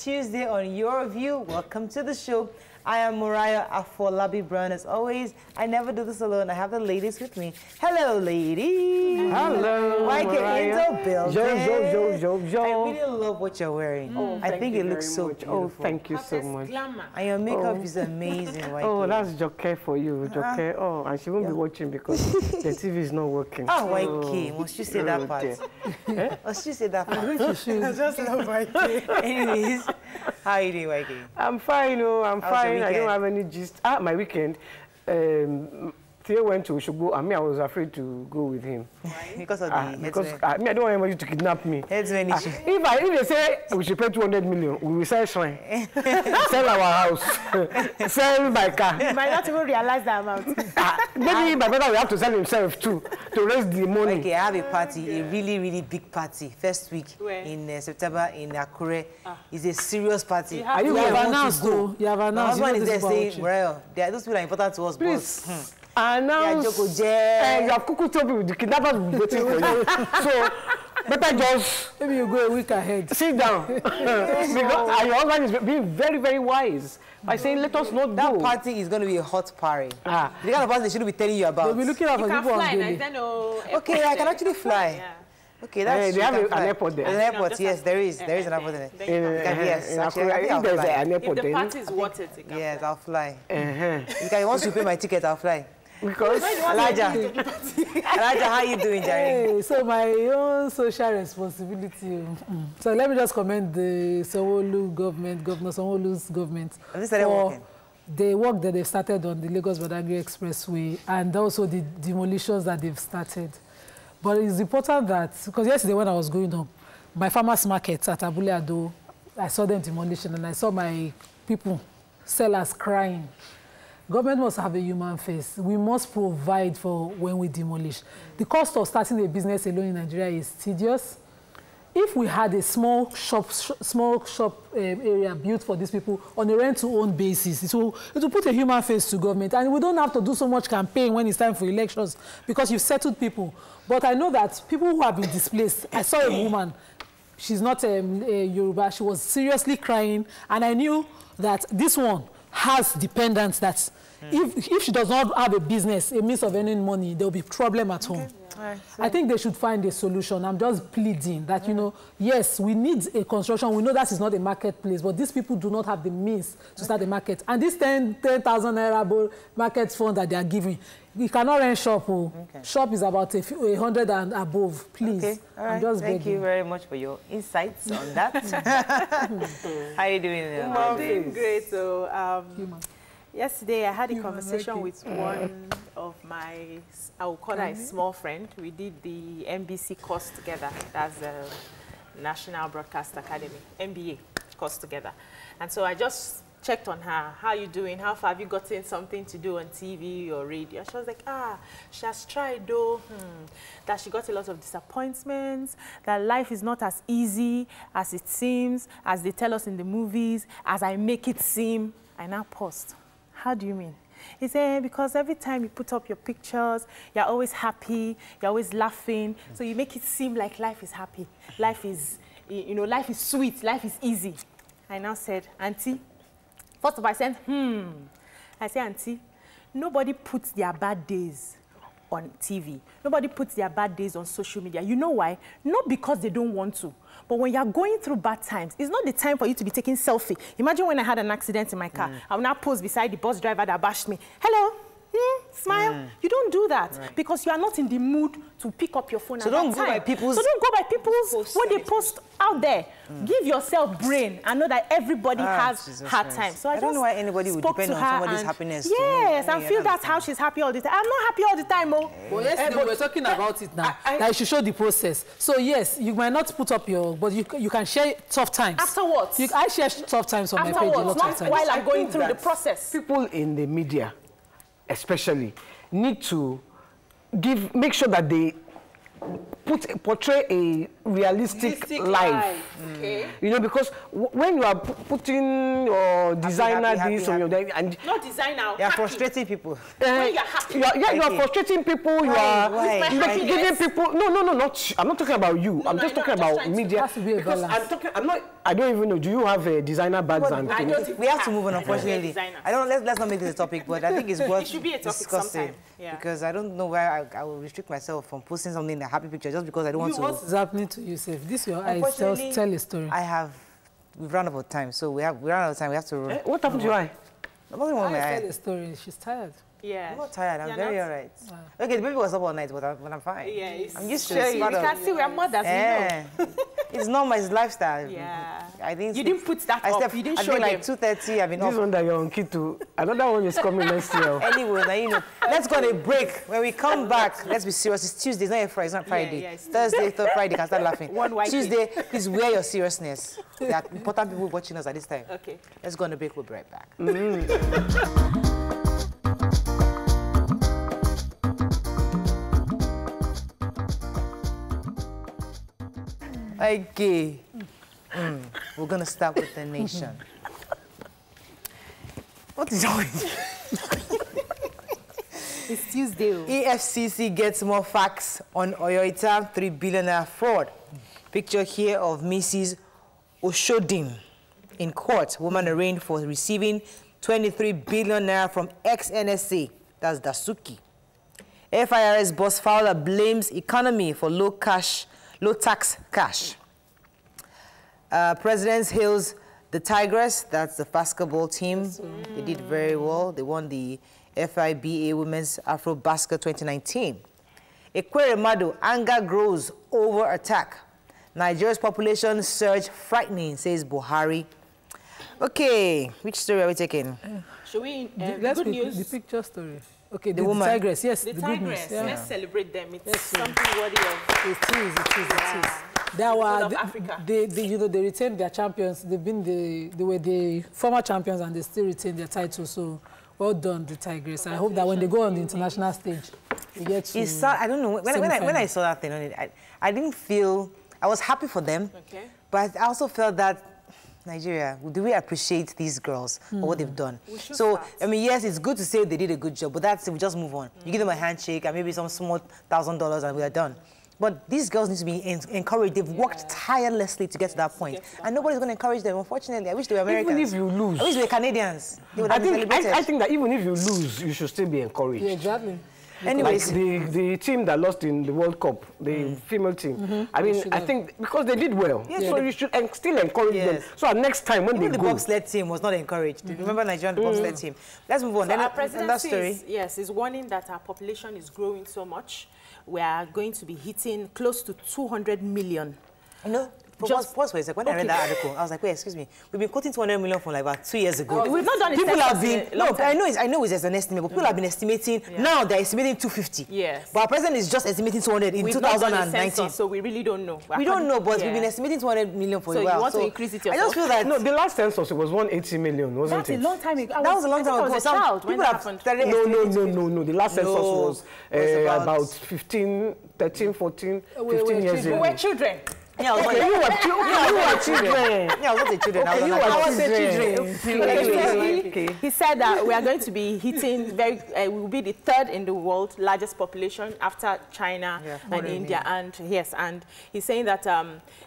Tuesday on Your View. Welcome to the show. I am Mariah Afolabi Brown. As always, I never do this alone. I have the ladies with me. Hello, ladies. Hello, Mariah. In the building. Yo. I really love what you're wearing. I think it looks so beautiful. Oh, thank you so much. And your makeup is amazing. Oh, that's Joke for you, Joke. Oh, and she won't be watching because the TV is not working. Oh, YK. Must you say that part? Must you say that part? I just love YK. Anyways, how are you doing, YK? I'm fine, I'm fine. I don't have any gist. My weekend, Theo went to Oshogo, and me, I was afraid to go with him. Why? Because of the because I don't want anybody to kidnap me. Headsman issue. If they say we should pay 200 million, we will sell shrine, sell our house, sell my car. You might not even realize the amount. Maybe my brother will have to sell himself too to raise the money. Okay, I have a party, a really big party, first week in September in Akure. It's a serious party. You have announced, though. You have announced. My husband is there saying, well, those people are important to us, please. Announce. You have cuckoo told me the kidnappers will be waiting for you. So, better just... Maybe you go a week ahead. Sit down. Because your husband is being very wise by saying, let us not go. That party is going to be a hot party. The kind of party they shouldn't be telling you about. They'll be looking out for people on daily. Okay, I can actually fly. Yeah. Okay, that's they have an airport there. An airport, yes, there is. There is an airport there. Yes, actually, I think I'll fly. An airport if the party is worth it, yes, I'll fly. If I want to pay my ticket, I'll fly. Because Elijah, how you doing, Jerry? Hey, so my own social responsibility. So let me just commend the Sanwo-Olu government, Governor Sanwo-Olu's government for the work that they've started on the Lagos-Badagry Expressway and also the demolitions that they've started. But it's important that, because yesterday when I was going home, my farmers market at Abule Ado, I saw them demolition and I saw my people, sellers crying. Government must have a human face. We must provide for when we demolish. The cost of starting a business alone in Nigeria is tedious. If we had a small shop area built for these people on a rent-to-own basis, it will put a human face to government. And we don't have to do so much campaign when it's time for elections because you've settled people. But I know that people who have been displaced, I saw a woman, she's not a Yoruba, she was seriously crying, and I knew that this one has dependents that if she does not have a business, a means of earning money, there will be problem at home. Right, so I think they should find a solution. I'm just pleading that, you know, yes, we need a construction. We know that is not a marketplace, but these people do not have the means to start a market. And this 10,000 naira market fund that they are giving, we cannot rent shop. Shop is about 100 and above, please. Okay. All right. I'm just Thank begging. you very much for your insights on that. How are you doing? I'm doing great. So, yesterday I had a conversation with one of my, I will call her a small friend. We did the NBC course together. That's the National Broadcast Academy, NBA course together. And so I just checked on her. How are you doing? How far have you gotten something to do on TV or radio? She was like, she has tried though, that she got a lot of disappointments, that life is not as easy as it seems, as they tell us in the movies, as I make it seem. I now paused. How do you mean? He said, because every time you put up your pictures, you're always happy, you're always laughing, so you make it seem like life is happy. Life is, you know, life is sweet, life is easy. I now said, Auntie, first of all, I said, I said, Auntie, nobody puts their bad days on TV. Nobody puts their bad days on social media. You know why? Not because they don't want to, but when you're going through bad times, it's not the time for you to be taking selfie. Imagine when I had an accident in my car. I will now pose beside the bus driver that bashed me. Hello? Smile. You don't do that because you are not in the mood to pick up your phone. So don't go by people's. So don't go by people's what they post out there. Give yourself brain and know that everybody has hard times. So I don't know why anybody would depend on somebody's happiness. Yes, and feel that's how she's happy all the time. I'm not happy all the time, Well, yes, we're talking about it now. That you should show the process. So yes, you might not put up your, but you can share tough times. Afterwards. I share tough times on my page a lot of times. While I'm going through the process. People in the media, especially, need to make sure that they portray a realistic life. Okay. You know, because when you are putting your designer this on your and not designer. You're frustrating people. When you're happy. you are frustrating people. You are giving people. No, not. I'm not talking about you. I'm just talking about media. Because I don't even know. Do you have designer bags and things? We have to move on, unfortunately. I don't. Let's not make this a topic, but I think it's worth discussing. Yeah. Because I don't know why I will restrict myself from posting something in a happy picture just because I don't want to. What's happening to you, Seth? This your eyes. Tell a story. We've run out of time, so we run out of time. We have to. What happened to your eye? Nothing wrong with my eye. Tell a story. She's tired. Yeah. I'm not tired. I'm very all right. Okay, the baby was up all night, but I'm fine. Yeah. I'm used to it. You can see we are mothers. We know. It's normal. It's lifestyle. Yeah. I didn't. You didn't put that up. You didn't show them. Like 2:30. I've been this one that you're on Kitu. Another one is coming next year. Anyway, now, you know, let's go on a break. When we come back, let's be serious. It's Tuesday. It's not a Friday. It's not Friday. Yeah, Thursday, Friday. Can start laughing. Tuesday, thing. please wear your seriousness. There are important people watching us at this time. Okay. Let's go on a break. We'll be right back. Okay. We're going to start with the nation. What is wrong with you? It's Tuesday. EFCC gets more facts on Oyoita 3 billion fraud. Picture here of Mrs. Oshodin in court. Woman arraigned for receiving 23 billion naira from ex-NSA. That's Dasuki. FIRS boss Fowler blames economy for low tax cash. President hails the Tigress, that's the basketball team. They did very well. They won the FIBA Women's Afro Basket 2019. Ekweremadu, anger grows over attack. Nigeria's population surge frightening, says Buhari. Okay, which story are we taking? Should we, let's good news? The picture story. Okay, the woman. Tigress, yes, The good Tigress, news. Yeah. let's celebrate them. It's something worthy of... It is. They retained their champions. They were the former champions and they still retain their title. So well done, the Tigress. I hope that when they go on the international stage, they get to... I don't know. When I saw that thing on it, I didn't feel... I was happy for them. Okay. But I also felt that Nigeria, do we appreciate these girls for what they've done? So, start. I mean, yes, it's good to say they did a good job, but that's it, we just move on. You give them a handshake and maybe some small $1,000 and we are done. But these girls need to be encouraged. They've worked tirelessly to get to that point. And nobody's going to encourage them, unfortunately. I wish they were Americans. Even if you lose. I wish they were Canadians. They would have been celebrated. I think that even if you lose, you should still be encouraged. Yeah, exactly. Anyways, like the team that lost in the World Cup, the female team. I mean, I think because they did well, so you should still encourage them. So next time when even they the bobsled team was not encouraged. Do you remember Nigerian bobsled team? Let's move on. So then our presidency is warning that our population is growing so much. We are going to be hitting close to 200 million. You know, pause for a second. When I read that article, I was like, wait, excuse me. We've been quoting 200 million from like about 2 years ago. We've not done it. People have been, I know it's an estimate, but people have been estimating, now they're estimating 250. Yes. But our president is just estimating 200 in 2019. So we really don't know. We don't know, but we've been estimating 200 million for a while. So you want to increase it yourself? I just feel that... No, the last census, it was 180 million, wasn't it? That's a long time ago. That was a long time ago. I was a child when that happened. No. The last census was about 13, 14, 15 years ago. We were children. Yeah, you were children. Yeah, I was not a children. I was a children. He said that we are going to be hitting we will be the third in the world largest population after China and India. And yes, and he's saying that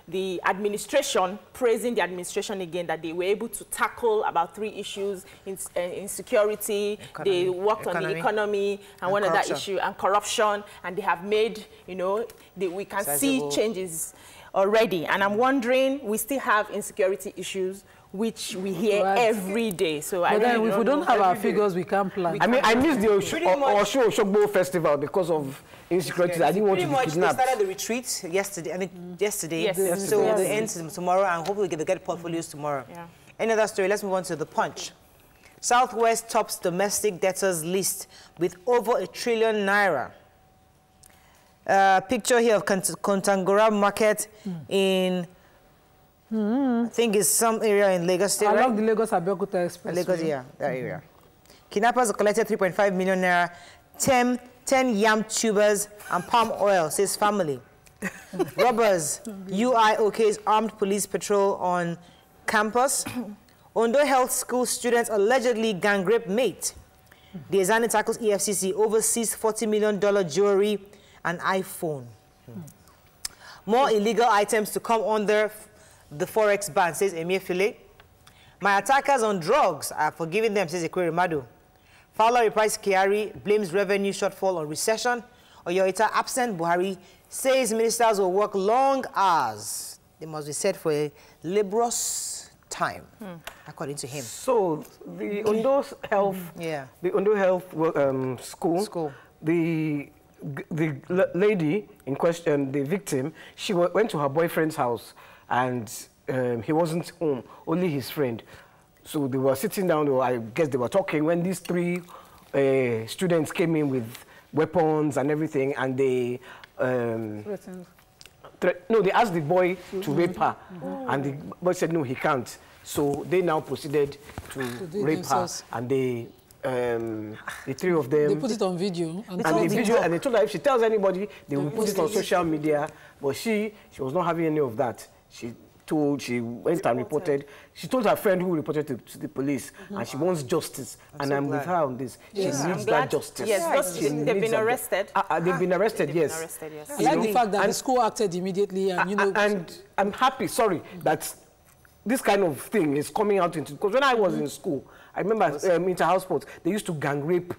the administration, praising the administration again, that they were able to tackle about 3 issues: insecurity, they worked on the economy, and one other issue, and corruption, and they have made, you know, we can see changes already. And I'm wondering, we still have insecurity issues, which we hear every day. So but then if we don't have our figures, we can't plan. I mean, I missed the Osho Festival because of insecurity. I didn't want to be kidnapped. They started the retreat yesterday. Yes. So they end tomorrow, and hopefully they get portfolios tomorrow. Yeah. Any other story? Let's move on to the Punch. Southwest tops domestic debtors list with over ₦1 trillion. Picture here of Kontangora Market in, I think it's some area in Lagos State, along the Lagos-Abeokuta Express. Lagos, yeah, that area. Kidnappers collected 3.5 million naira, 10 yam tubers, and palm oil, says family. Robbers, UIOK's armed police patrol on campus. Ondo Health School students allegedly gang rape mate. The Ezani tackles EFCC overseas $40 million jewelry and iPhone. More illegal items to come under the Forex ban, says Emir File. My attackers on drugs are forgiving them, says Ekwere Madu. Fowler replies Kyari, blames revenue shortfall on recession. Oyoita absent Buhari, says ministers will work long hours. They must be set for a laborious time, according to him. So the Ondo Health, the Ondo Health school, the lady in question, the victim, she went to her boyfriend's house and he wasn't home, only his friend. So they were sitting down, I guess they were talking, when these three students came in with weapons and everything, and they they asked the boy to rape her, and the boy said no, he can't. So they now proceeded to rape her, and they the three of them. They put it on video. And they told her if she tells anybody, they will put it on social media. But she was not having any of that. She went and reported. She told her friend who reported to the police, and she wants justice. I'm with her on this. She needs that justice. Yes, they've been arrested. They've been arrested, yes. I like the fact that the school acted immediately, and you know. And I'm happy, that this kind of thing is coming out into, because when I was in school, I remember inter-house sports, they used to gang rape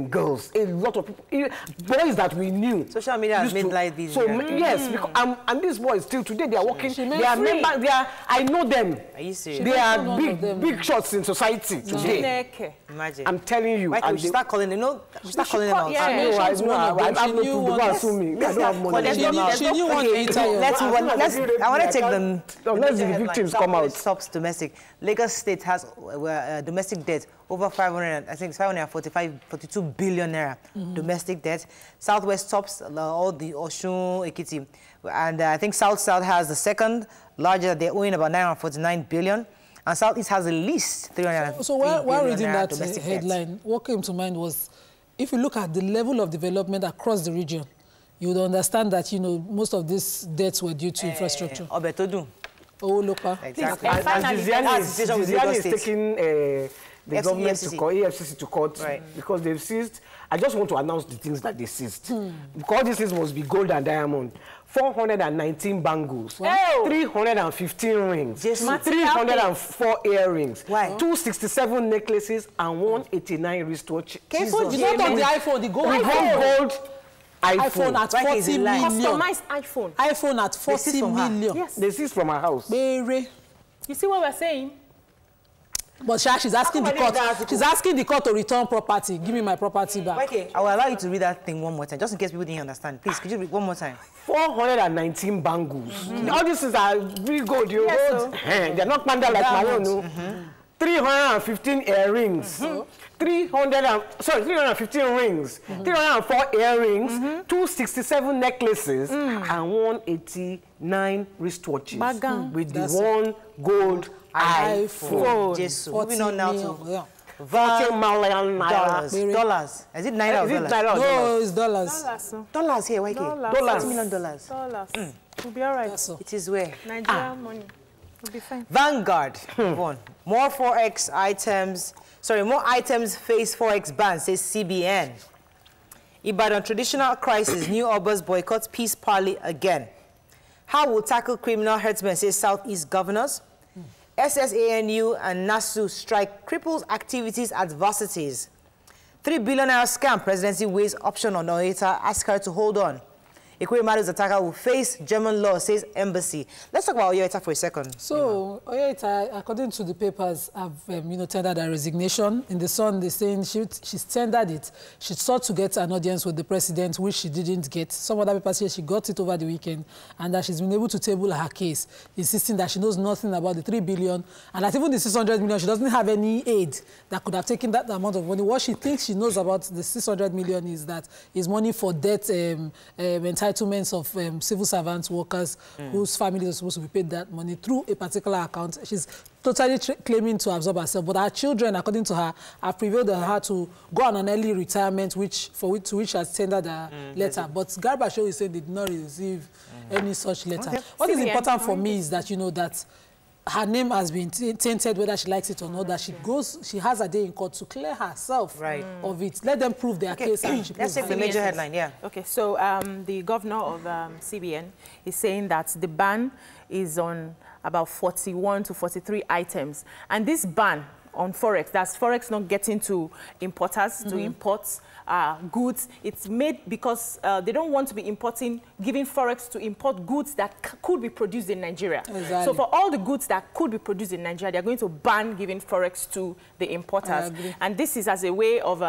girls. A lot of people, boys that we knew. Social media has made life easier. So yes, because, and these boys still today they are working. They are members. I know them. Are you serious? They are big shots in society today. Imagine. I'm telling you. Why should start calling them? No, start calling them out. I know. I have no people to sue me. I don't have money. She knew one. I want to take them. Let's the victims come out. Stops domestic. Lagos State has domestic debt over 42 billion naira domestic debt. Southwest tops all the Osun, Ekiti, and I think South has the second largest. They're owing about 949 billion, and Southeast has the least 300. So while reading that headline, what came to mind was, if you look at the level of development across the region, you would understand that most of these debts were due to infrastructure. Obetodu. Exactly. And Ziziani is taking the government to court, EFCC to court, because they've seized. I just want to announce the things that they seized. Because these things must be gold and diamond. 419 bangles, 315 rings, 304 earrings, 267 necklaces, and 189 wristwatches. You not on the iPhone, the gold. Gold iPhone at 40 million. Customized iPhone. iPhone at 40 million. Yes. They seized from her house. Mary. You see what we're saying? But she's asking the court. She's asking the court to return property. Give me my property back. Okay, I will allow you to read that thing one more time, just in case people didn't understand. Please, could you read one more time? 419 bangles. All these things are really good. They're not panda like my own. 315 earrings. 315 rings. 304 earrings. 267 necklaces. And 189 wristwatches. With the one gold iPhone. Moving on now to $40 million. Dollars. Is it naira or dollars? No, it's dollars. Dollars here, why $40 million. Dollars. We'll be all right. It is where? Nigerian money. We'll be fine. Vanguard. More items face Forex ban, says CBN. Ibadan traditional crisis, new Obas boycotts peace parley again. How will tackle criminal herdsmen, says Southeast governors. SSANU and NASU strike cripples activities at varsities. 3 billion naira scam, presidency weighs option on Oeta, ask her to hold on. Ekwere Madu's attacker will face German law, says embassy. Let's talk about Oeta for a second. So, Oeta, according to the papers, have tendered her resignation. In the Sun, they're saying she's tendered it. She sought to get an audience with the president, which she didn't get. Some other papers say she got it over the weekend, and that she's been able to table her case, insisting that she knows nothing about the 3 billion, and that even the 600 million, she doesn't have any aid that could have taken that amount of money. What she thinks she knows about the 600 million is that is money for debt entitlement entitlements of civil servants, workers whose families are supposed to be paid that money through a particular account. She's totally claiming to absorb herself, but her children, according to her, have prevailed on her to go on an early retirement, to which she has tendered a letter. But Garba Shehu is saying they did not receive any such letter. Okay. What is important for me is that, you know, that her name has been tainted, whether she likes it or not, that she has a day in court to clear herself of it. Let them prove their case. And let's take the major headline, Okay, so the governor of CBN is saying that the ban is on about 41 to 43 items. And this ban on Forex, that's Forex not getting to importers, to import goods. It's made because they don't want to be giving Forex to import goods that could be produced in Nigeria. Exactly. So for all the goods that could be produced in Nigeria, they're going to ban giving Forex to the importers. And this is as a way of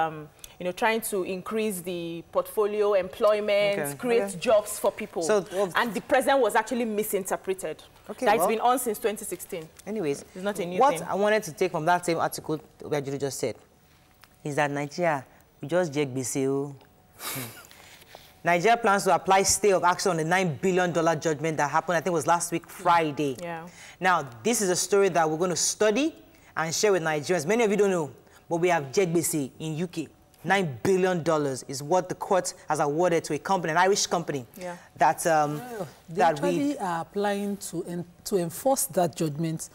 you know, trying to increase the portfolio, employment, create jobs for people. So, and the president was actually misinterpreted. That's been on since 2016. Anyways, it's not a new thing. What I wanted to take from that same article where you just said is that Nigeria, we just check BCO. Nigeria plans to apply stay of action on the $9 billion judgment that happened, I think it was last week, Friday. Now, this is a story that we're going to study and share with Nigerians. Many of you don't know, but we have JBC in UK. $9 billion is what the court has awarded to a company, an Irish company, that they actually are applying to enforce that judgment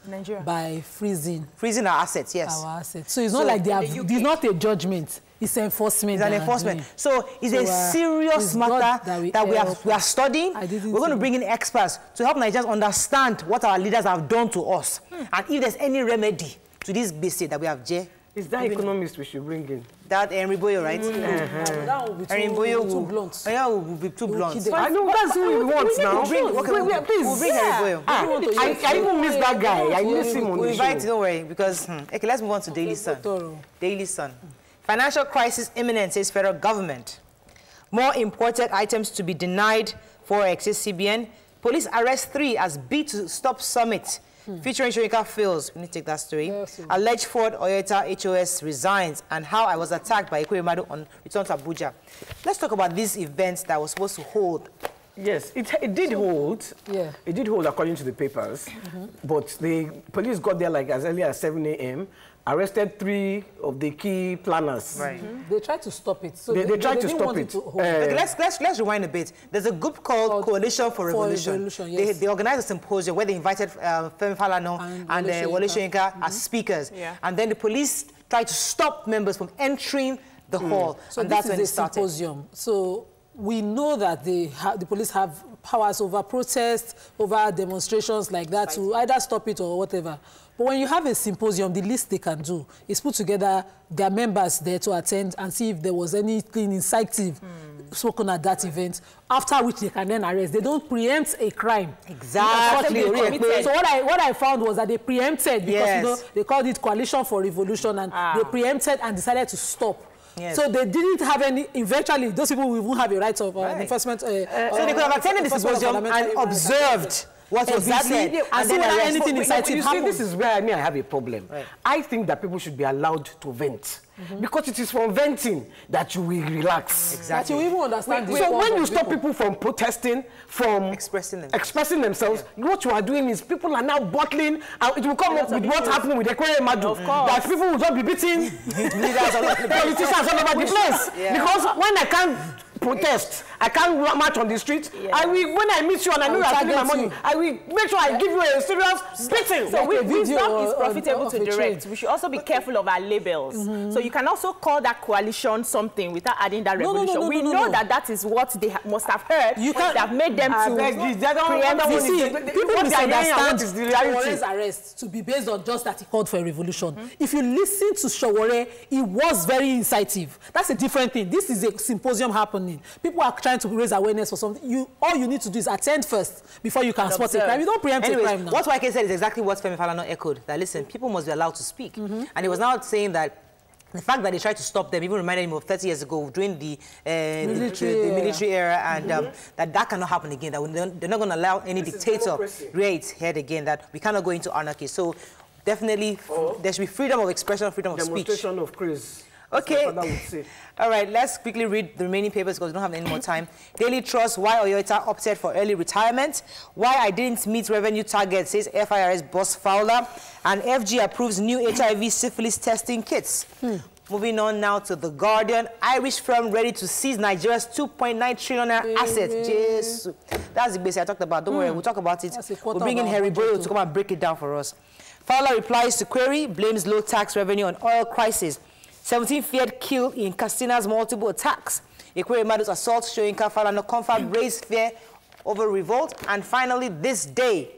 by freezing our assets. Our assets. So it's not like it's not a judgment. It's enforcement. It's an enforcement. So it's a serious matter that we are studying. We're going to bring in experts to help Nigerians understand what our leaders have done to us, and if there's any remedy to this BC that we have. Is that economist we should bring in? That Enriboyo, right? That will be too blunt. Yeah, will be too blunt. I know that's who we want now. Please. We'll bring Enriboyo. I even miss that guy. I miss him on the show. We'll invite, don't worry, because... Okay, let's move on to Daily Sun. Daily Sun. Financial crisis imminent, says federal government. More imported items to be denied Forex, says CBN. Police arrest 3 as bid to stop summit. Featuring Shoyinka fails. We need to take that story. Alleged Ford Oyeta HOS resigns, and how I was attacked by Ekwemadu on return to Abuja. Let's talk about these events that was supposed to hold. Yes, it did hold. It did hold according to the papers. But the police got there like as early as 7 a.m. arrested 3 of the key planners. They tried to stop it. So they tried to stop it. Let's rewind a bit. There's a group called Coalition for Revolution. They organized a symposium where they invited Femi Falana and Wole Soyinka as speakers. And then the police tried to stop members from entering the hall. So that's when it started. Symposium. So we know that the police have powers over protests, over demonstrations like that to either stop it or whatever. But when you have a symposium, the least they can do is put together their members there to attend and see if there was anything incisive spoken at that event, after which they can then arrest. They don't preempt a crime. Exactly. So what I found was that they preempted because you know, they called it Coalition for Revolution, and they preempted and decided to stop. So they didn't have any, eventually, those people will have a right of enforcement. So they could have attended the symposium and observed what was said. And then anything incisive happened. This is where I have a problem. I think that people should be allowed to vent. Because it is from venting that you will relax. Exactly. That you even understand. So when you stop people from protesting, from expressing themselves, what you are doing is people are now bottling. It will come up with what happened with Ekwemadu. That people will just be beating politicians all over the place. Because when I can't protest, I can't march on the street. When I meet you and I know you are taking my money, I will make sure I give you a serious beating. So wisdom is profitable to direct. We should also be careful of our labels. So you can also call that coalition something without adding that revolution. We know that is what they must have heard. You can't have made them to preempt. People misunderstand Showore's arrest to be based on just that he called for a revolution. If you listen to Showore, it was very incisive. That's a different thing. This is a symposium happening. People are trying to raise awareness for something. All you need to do is attend first before you can spot a crime. You don't preempt a crime now. What YK said is exactly what Femi Falana echoed. That listen, people must be allowed to speak. And he was now saying that the fact that they tried to stop them even reminded him of 30 years ago during the military era, and that cannot happen again. That they're not going to allow any dictator rear its head again. That we cannot go into anarchy. So definitely there should be freedom of expression, freedom of speech. Demonstration of Chris. Okay. All right, let's quickly read the remaining papers because we don't have any more time. Daily Trust, why Oyoita opted for early retirement. Why I didn't meet revenue target, says FIRS boss Fowler. And FG approves new HIV syphilis testing kits. Moving on now to The Guardian. Irish firm ready to seize Nigeria's 2.9 trillion assets. Jesus. That's the base I talked about. Don't worry, we'll talk about it. We'll bring in Harry Boyle to come and break it down for us. Fowler replies to query, blames low tax revenue on oil crisis. 17 feared killed in Castina's multiple attacks. Equerry Mado's assault showing Fowler no comfort, raised fear over revolt. And finally, this day,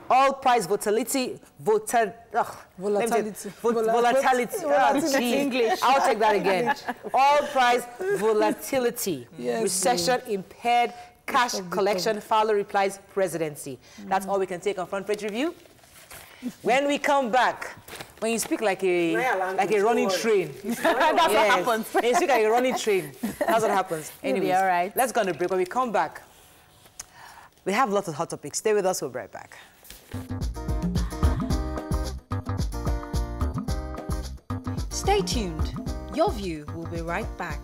oil price volatility. Volatility. English. I'll take that again. Oil price volatility. Yes, recession impaired cash collection. Fowler replies presidency. That's all we can take on Front Page Review. When we come back, when you speak like a running train, that's what happens. When you speak like a running train, that's what happens. Anyways, all right. Let's go on a break. When we come back, we have lots of hot topics. Stay with us. We'll be right back. Stay tuned. Your View will be right back.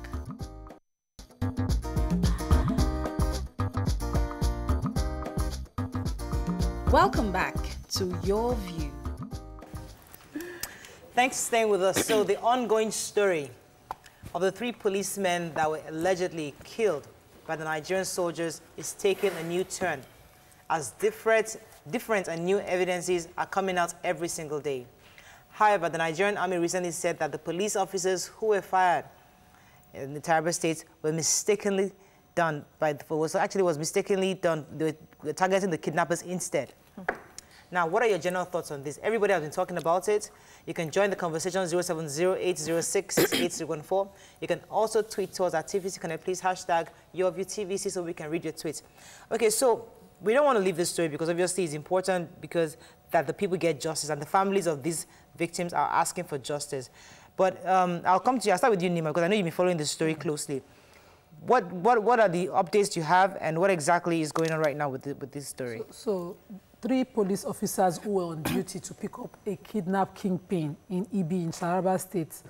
Welcome back to Your View. Thanks for staying with us. So the ongoing story of the 3 policemen that were allegedly killed by the Nigerian soldiers is taking a new turn as different and new evidences are coming out every single day. However, the Nigerian army recently said that the police officers who were fired in the Taraba State were mistakenly done by the they were targeting the kidnappers instead. Now, what are your general thoughts on this? Everybody has been talking about it. You can join the conversation 070-806-68314. You can also tweet to us at TVC Connect. Please hashtag YourViewTVC so we can read your tweets. Okay, so we don't want to leave this story because obviously it's important because that the people get justice and the families of these victims are asking for justice. But I'll come to you. I'll start with you, Nima, because I know you've been following this story closely. What are the updates you have and what exactly is going on right now with this story? So 3 police officers who were on duty to pick up a kidnapped kingpin in Ibi in Taraba State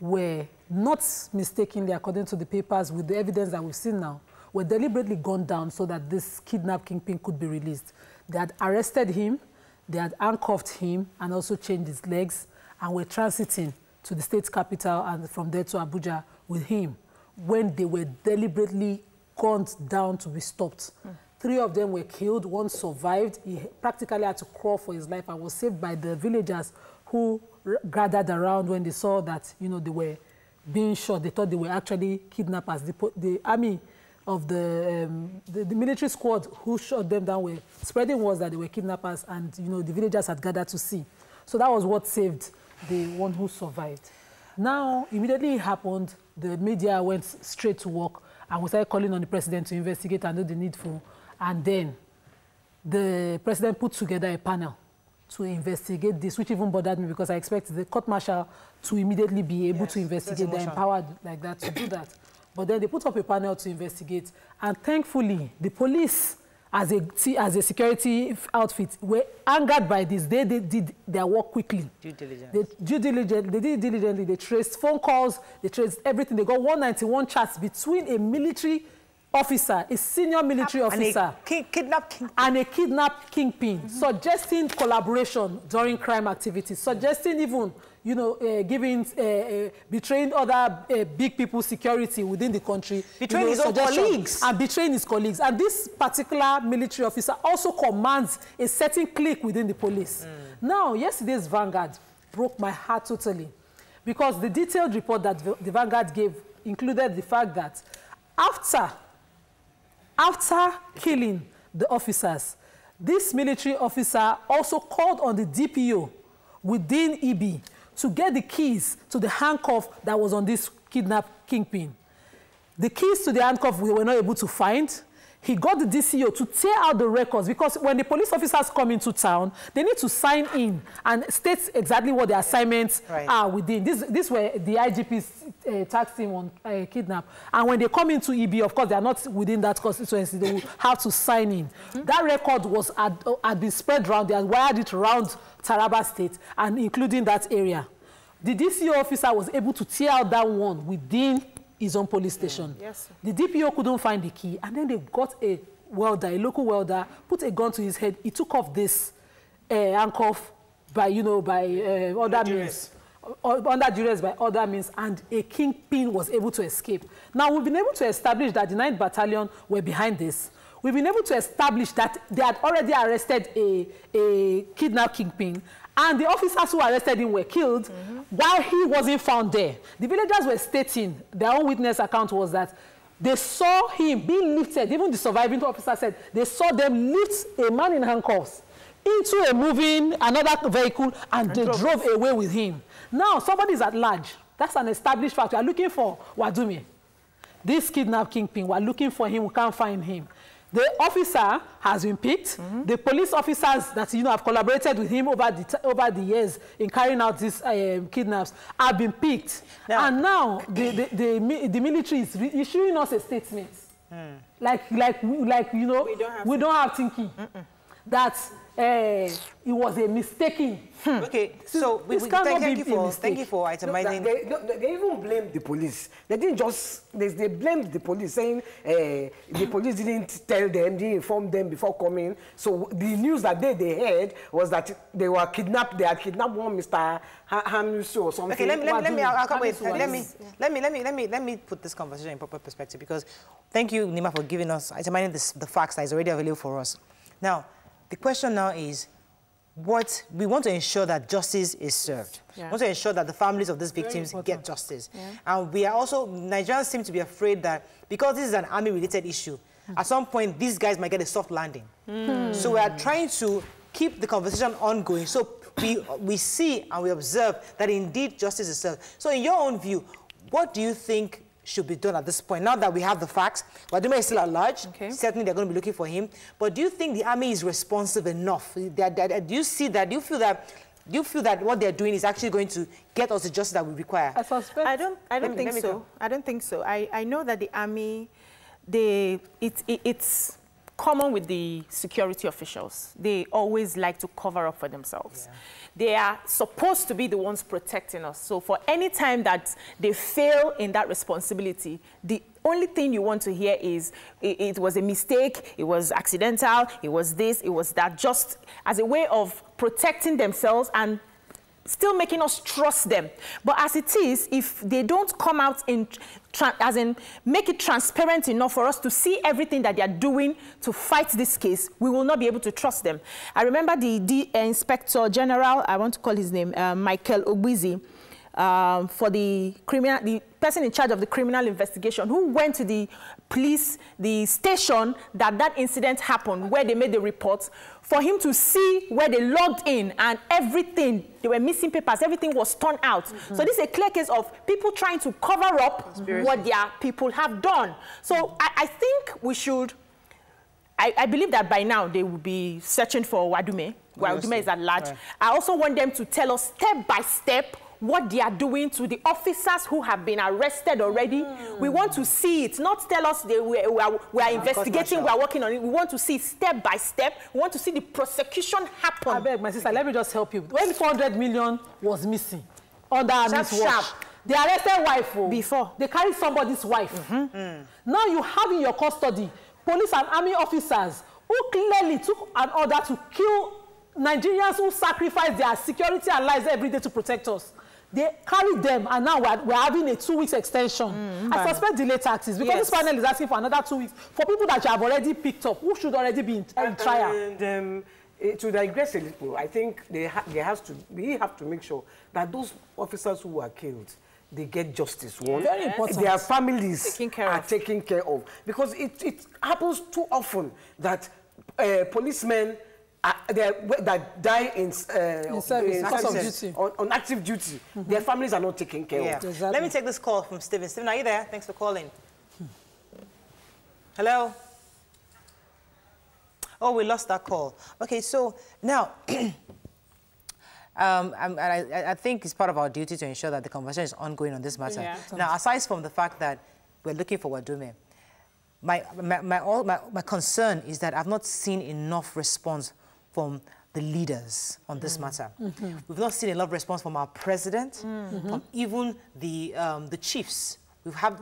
were not mistakenly, according to the papers, with the evidence that we've seen now, were deliberately gunned down so that this kidnapped kingpin could be released. They had arrested him, they had handcuffed him and also chained his legs and were transiting to the state capital and from there to Abuja with him when they were deliberately gunned down to be stopped. 3 of them were killed, 1 survived. He practically had to crawl for his life and was saved by the villagers who gathered around when they saw that, you know, they were being shot. They thought they were actually kidnappers. The army of the military squad who shot them down were spreading word that they were kidnappers and, you know, the villagers had gathered to see. So that was what saved the one who survived. Now, immediately it happened, the media went straight to work and we started calling on the president to investigate and do the needful. And then the president put together a panel to investigate this, which even bothered me because I expected the court martial to immediately be able to investigate. They're empowered like that to do that. But then they put up a panel to investigate. And thankfully, the police, as a security outfit, were angered by this. They did their work quickly. Due diligence. They did it diligently. They traced phone calls. They traced everything. They got 191 chats between a military officer, a senior military officer, and a kidnapped kingpin, suggesting collaboration during crime activities, suggesting even, you know, betraying other big people's security within the country. Betraying his own colleagues. And betraying his colleagues. And this particular military officer also commands a certain clique within the police. Now, yesterday's Vanguard broke my heart totally because the detailed report that the Vanguard gave included the fact that after killing the officers, this military officer also called on the DPO within EB to get the keys to the handcuff that was on this kidnapped kingpin. The keys to the handcuff we were not able to find. He got the DCO to tear out the records because when the police officers come into town, they need to sign in and state exactly what their assignments are within. This were the IGP's tax team on kidnap. And when they come into EB, of course, they are not within that constituency. They will have to sign in. That record had been spread around. They had wired it around Taraba State and including that area. The DCO officer was able to tear out that one within his own police station. Yes, sir. The DPO couldn't find the key, and then they got a welder, a local welder, put a gun to his head. He took off this handcuff by, other means. Under duress by other means, and a kingpin was able to escape. Now, we've been able to establish that the 9th Battalion were behind this. We've been able to establish that they had already arrested a kidnapped kingpin, and the officers who arrested him were killed while he wasn't found there. The villagers were stating, their own witness account was that they saw him being lifted. Even the surviving officer said they saw them lift a man in handcuffs into another vehicle, and they drove away with him. Now, somebody is at large. That's an established fact. We are looking for Wadume. This kidnapped kingpin, we are looking for him. We can't find him. The officer has been picked. The police officers that have collaborated with him over the years in carrying out these kidnaps have been picked. Now, and now the military is issuing us a statement, we don't have thinking that it was a mistaken. Okay, so thank you for itemizing. They even blamed the police. They didn't just, they blamed the police, saying the police didn't tell them, didn't inform them before coming. So the news that they heard was that they were kidnapped. They had kidnapped one Mr. Hanusu or something. Okay, let me put this conversation in proper perspective, because thank you, Nima, for giving us itemizing the facts that is already available for us. Now, the question now is, we want to ensure that justice is served. We want to ensure that the families of these victims get justice. And we are also, Nigerians seem to be afraid that because this is an army-related issue, at some point these guys might get a soft landing. So we are trying to keep the conversation ongoing, so we see and we observe that indeed justice is served. So in your own view, what do you think should be done at this point? Now that we have the facts, Wadume is still at large. Certainly they're going to be looking for him. But do you think the army is responsive enough? Do you see that? Do you feel that what they're doing is actually going to get us the justice that we require? I suspect. I don't think so. I don't think so. I know that the army, it's common with the security officials. They always like to cover up for themselves. They are supposed to be the ones protecting us. So for any time that they fail in that responsibility, the only thing you want to hear is it was a mistake, it was accidental, it was this, it was that, just as a way of protecting themselves and still making us trust them. But as it is, if they don't come out make it transparent enough for us to see everything that they are doing to fight this case, we will not be able to trust them. I remember the Inspector General, I want to call his name, Michael Ogbizi, for the person in charge of the criminal investigation, who went to the police, the station that incident happened, where they made the report, for him to see where they logged in and everything, they were missing papers, everything was torn out. So this is a clear case of people trying to cover up what their people have done. So I think we should, I believe that by now they will be searching for Wadume. Wadume is at large. I also want them to tell us step by step what they are doing to the officers who have been arrested already. We want to see it, not tell us we are investigating, we are working on it. We want to see step by step. We want to see the prosecution happen. I beg, my sister, let me just help you. When 400 million was missing under Army's watch, they arrested wife before. They carried somebody's wife. Now you have in your custody police and army officers who clearly took an order to kill Nigerians who sacrifice their security and lives every day to protect us. They carried them, and now we're having a 2 weeks extension. I suspect delay taxes, because this panel is asking for another 2 weeks for people that you have already picked up, who should already be in trial. And to digress a little, I think we have to make sure that those officers who were killed, they get justice. One, very important. Their families are taken care of. Because it happens too often that policemen that die in service, on active duty, their families are not taken care of. Exactly. Let me take this call from Stephen. Stephen, are you there? Thanks for calling. Hello? Oh, we lost that call. Okay, so now, I think it's part of our duty to ensure that the conversation is ongoing on this matter. Now, aside from the fact that we're looking for Wadume, my concern is that I've not seen enough response from the leaders on this matter. We've not seen a lot of response from our president, from even the chiefs.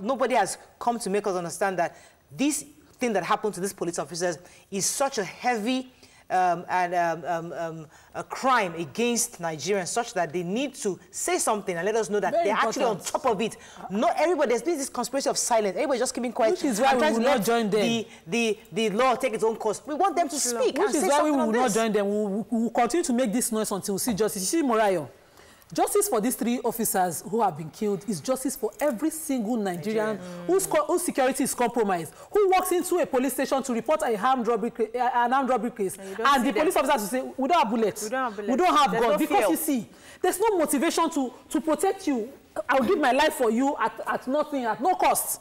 Nobody has come to make us understand that this thing that happened to these police officers is such a heavy a crime against Nigerians, such that they need to say something and let us know that they're actually on top of it. Not everybody, there's been this conspiracy of silence. Everybody's just keeping quiet. Which is why we will not join them. The law take its own course. We want them to speak. Which is why we will not join them. We will continue to make this noise until we see justice. You see, Morayo, justice for these 3 officers who have been killed is justice for every single Nigerian whose security is compromised, who walks into a police station to report an armed robbery case, and the police officers will say, we don't have bullets, we don't have guns, because you see, there's no motivation to protect you. I'll give my life for you at nothing, at no cost.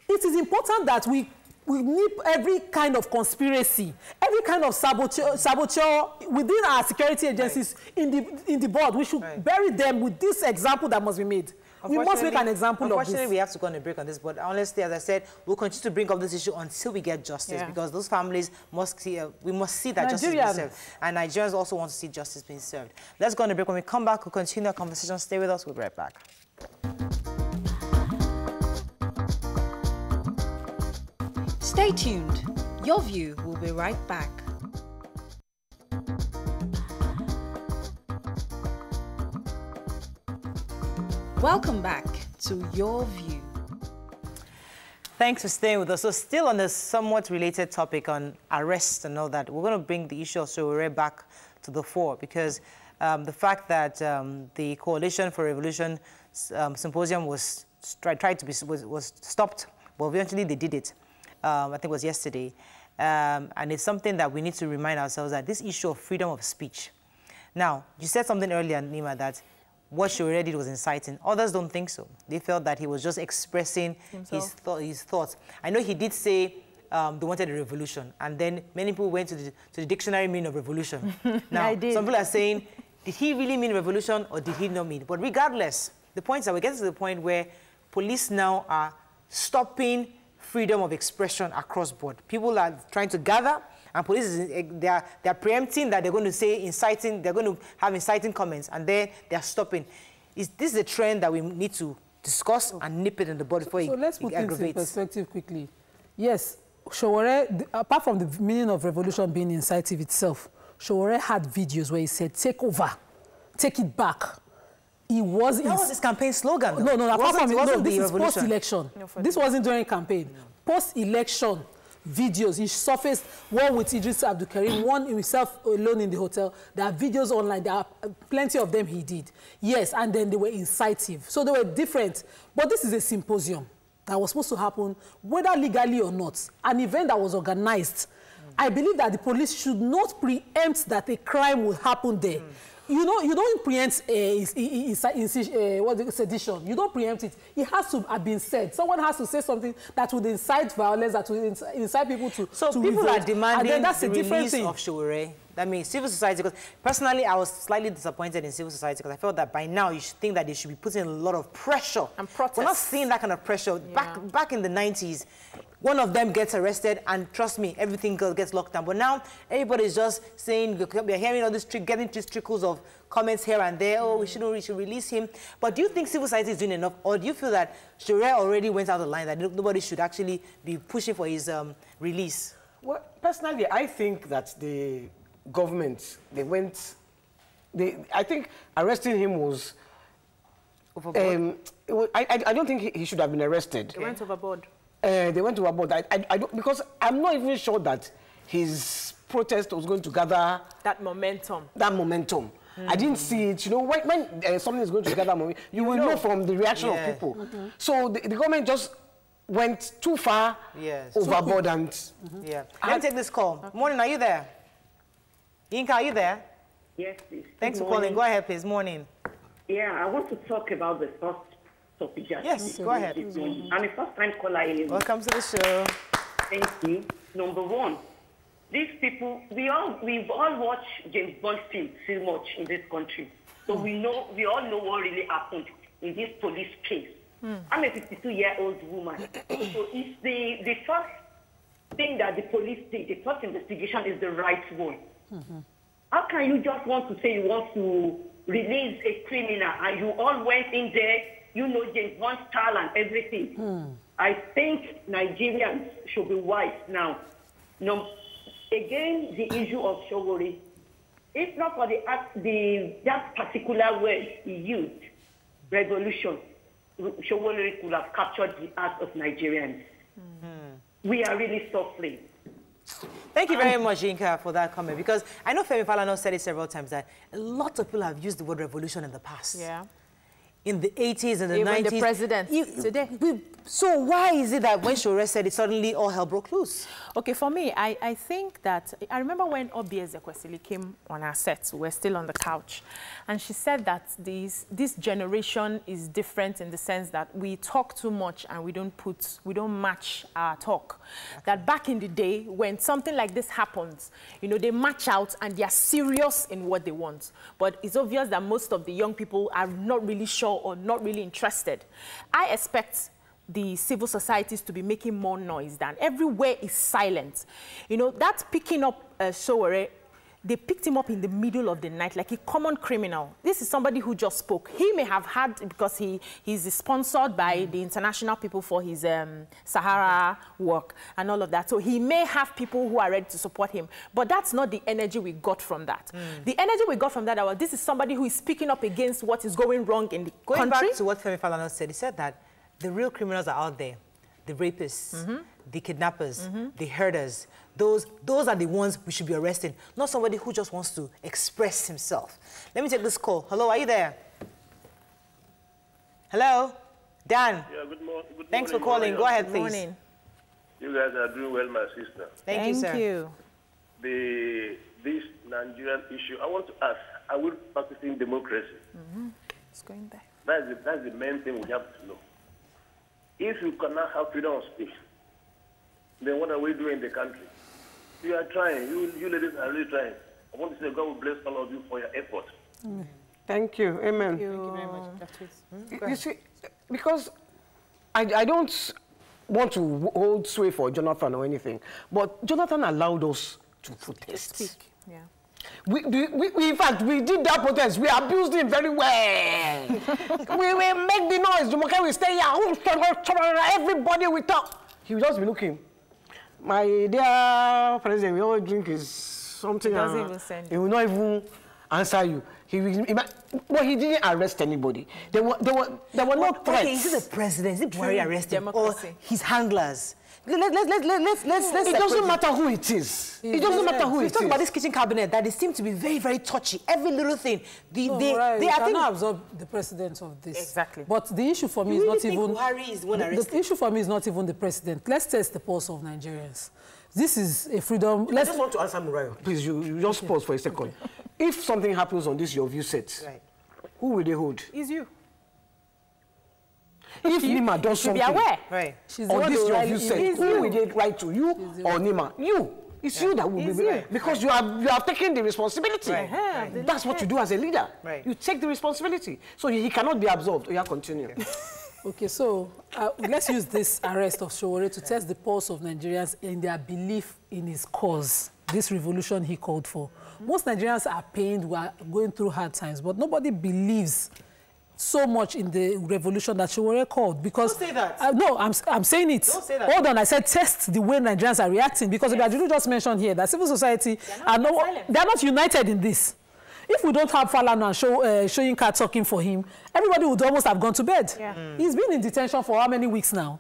It is important that we nip every kind of conspiracy, every kind of saboteur within our security agencies in the board. We should bury them with this example that must be made. We must make an example of this. Unfortunately, we have to go on a break on this, but honestly, as I said, we'll continue to bring up this issue until we get justice, because those families must see, we must see that justice being served. And Nigerians also want to see justice being served. Let's go on a break. When we come back, we'll continue our conversation. Stay with us. We'll be right back. Stay tuned. Your View will be right back. Welcome back to Your View. Thanks for staying with us. So still on this somewhat related topic on arrests and all that, we're going to bring the issue of Sowore back to the fore, because the fact that the Coalition for Revolution symposium was stopped, but eventually they did it. I think it was yesterday. And it's something that we need to remind ourselves that this issue of freedom of speech. Now, you said something earlier, Nima, that what Sowore did was inciting. Others don't think so. They felt that he was just expressing his thoughts. I know he did say they wanted a revolution, and then many people went to the dictionary meaning of revolution. Now, some people are saying, did he really mean revolution or did he not mean? But regardless, the point is that we get to the point where police now are stopping freedom of expression across board. People are trying to gather, and police they're preempting that they're going to say inciting, they're going to have inciting comments, and then they're stopping. This is a trend that we need to discuss and nip it in the bud before so let's put things in perspective quickly. Yes, Sowore, apart from the meaning of revolution being incisive itself, Sowore had videos where he said, take over, take it back. That was his campaign slogan. No, apart from it, this is post-election. This wasn't during campaign. Post-election videos, he surfaced one with Idris Abdulkarim, one himself alone in the hotel. There are videos online. There are plenty of them he did. Yes, and then they were incisive. So they were different. But this is a symposium that was supposed to happen, whether legally or not, an event that was organized. I believe that the police should not preempt that a crime will happen there. You know, you don't preempt sedition. You don't preempt it. It has to have been said. Someone has to say something that would incite violence, that would incite people to people are demanding that's the release of Sowore. That means civil society, because personally I was slightly disappointed in civil society because I felt that by now you should think that they should be putting a lot of pressure. And protest. We're not seeing that kind of pressure. Back in the 90s, one of them gets arrested, and trust me, everything gets locked down. But now, everybody's just saying, we're hearing all this, getting these trickles of comments here and there, we should release him. But do you think civil society is doing enough, or do you feel that Sowore already went out of line, that nobody should actually be pushing for his release? Well, personally, I think that the government, I think arresting him was, I don't think he should have been arrested. They went overboard. They went overboard. I don't, because I'm not even sure that his protest was going to gather that momentum. I didn't see it. You know, when something is going to gather momentum, you will know from the reaction of people. So the government just went too far overboard. And let me take this call. Morning, are you there? Yinka, are you there? Yes, please. Thanks for calling. Go ahead, please. Morning. Yeah, I want to talk about the first topic. Yes, go ahead. I'm a first-time caller. Welcome to the show. Thank you. Number one, these people, we've all watched James Bond films so much in this country. So we all know what really happened in this police case. I'm a 52-year-old woman. So if the first thing that the police did, the first investigation is the right one. How can you just want to say you want to release a criminal and you all went in there, you know, James Bond style and everything? I think Nigerians should be wise now. No, again, the issue of Showore. If not for that particular word he used, revolution, Showore could have captured the heart of Nigerians. We are really suffering. Thank you very much, Yinka, for that comment, because I know Femi Falana said it several times that a lot of people have used the word revolution in the past. Yeah. In the 80s and the 90s. Even the president today. So why is it that when Showore said it, suddenly all hell broke loose? Okay, for me, I think that, I remember when Obi Ezekwesili came on our set, we were still on the couch, and she said that this generation is different in the sense that we talk too much and we don't match our talk. Okay. That back in the day, when something like this happens, you know, they match out and they are serious in what they want. But it's obvious that most of the young people are not really sure or not really interested. I expect the civil societies to be making more noise than everywhere is silent. You know, that picking up Showore, they picked him up in the middle of the night like a common criminal. This is somebody who just spoke. He may have had, because he's sponsored by the international people for his Sahara work and all of that. So he may have people who are ready to support him. But that's not the energy we got from that. The energy we got from that was, this is somebody who is speaking up against what is going wrong in the country. Going back to what Femi Falana said, he said that the real criminals are out there. The rapists, the kidnappers, the herders. Those are the ones we should be arresting, not somebody who just wants to express himself. Let me take this call. Hello, are you there? Hello? Dan? Yeah, good morning. Thanks for calling. Go ahead, please. Good morning. You guys are doing well, my sister. Thank you, sir. This Nigerian issue, I want to ask, are we practicing democracy? It's going back. That's the main thing we have to know. If you cannot have freedom of speech, then what are we doing in the country? You are trying. You ladies are really trying. I want to say God will bless all of you for your effort. Thank you. Amen. Thank you very much. You see, because I don't want to hold sway for Jonathan or anything, but Jonathan allowed us to protest. Speak. Yeah. We, in fact, we did that protest. We abused him very well. we make the noise. Okay, we stay here. Everybody we talk. He will just be looking. My dear president, we always drink is something. He doesn't even send you. He will not even answer you. Well, he didn't arrest anybody. There were no threats. Okay, is it the president? Is it Buhari arrested? Or his handlers? Let's it doesn't matter who it is. It doesn't matter who it is. Talk about this kitchen cabinet that they seem to be very, very touchy. Every little thing. They cannot absorb the president of this. Exactly. But the issue for me is not even Buhari is the one arrested. The issue for me is not even the president. Let's test the pulse of Nigerians. This is a freedom. I just want to answer Murayo. Please, you just pause for a second. Okay. If something happens on this your view set, who will they hold? It's you. If Nima does something, be aware. On this your view set, who will they write to, you or Nima? You. It's you that will be there. Because you have taken the responsibility. That's what you do as a leader. You take the responsibility. So he cannot be absolved. You continue. Okay, so let's use this arrest of Showore to test the pulse of Nigerians in their belief in his cause, this revolution he called for. Most Nigerians are pained, we are going through hard times, but nobody believes so much in the revolution that Showore called. Because don't say that. No, I'm saying it. Don't say that. Hold on, I said test the way Nigerians are reacting, because you just mentioned here that civil society they're not united in this. If we don't have Falana and Soyinka talking for him, everybody would almost have gone to bed. He's been in detention for how many weeks now?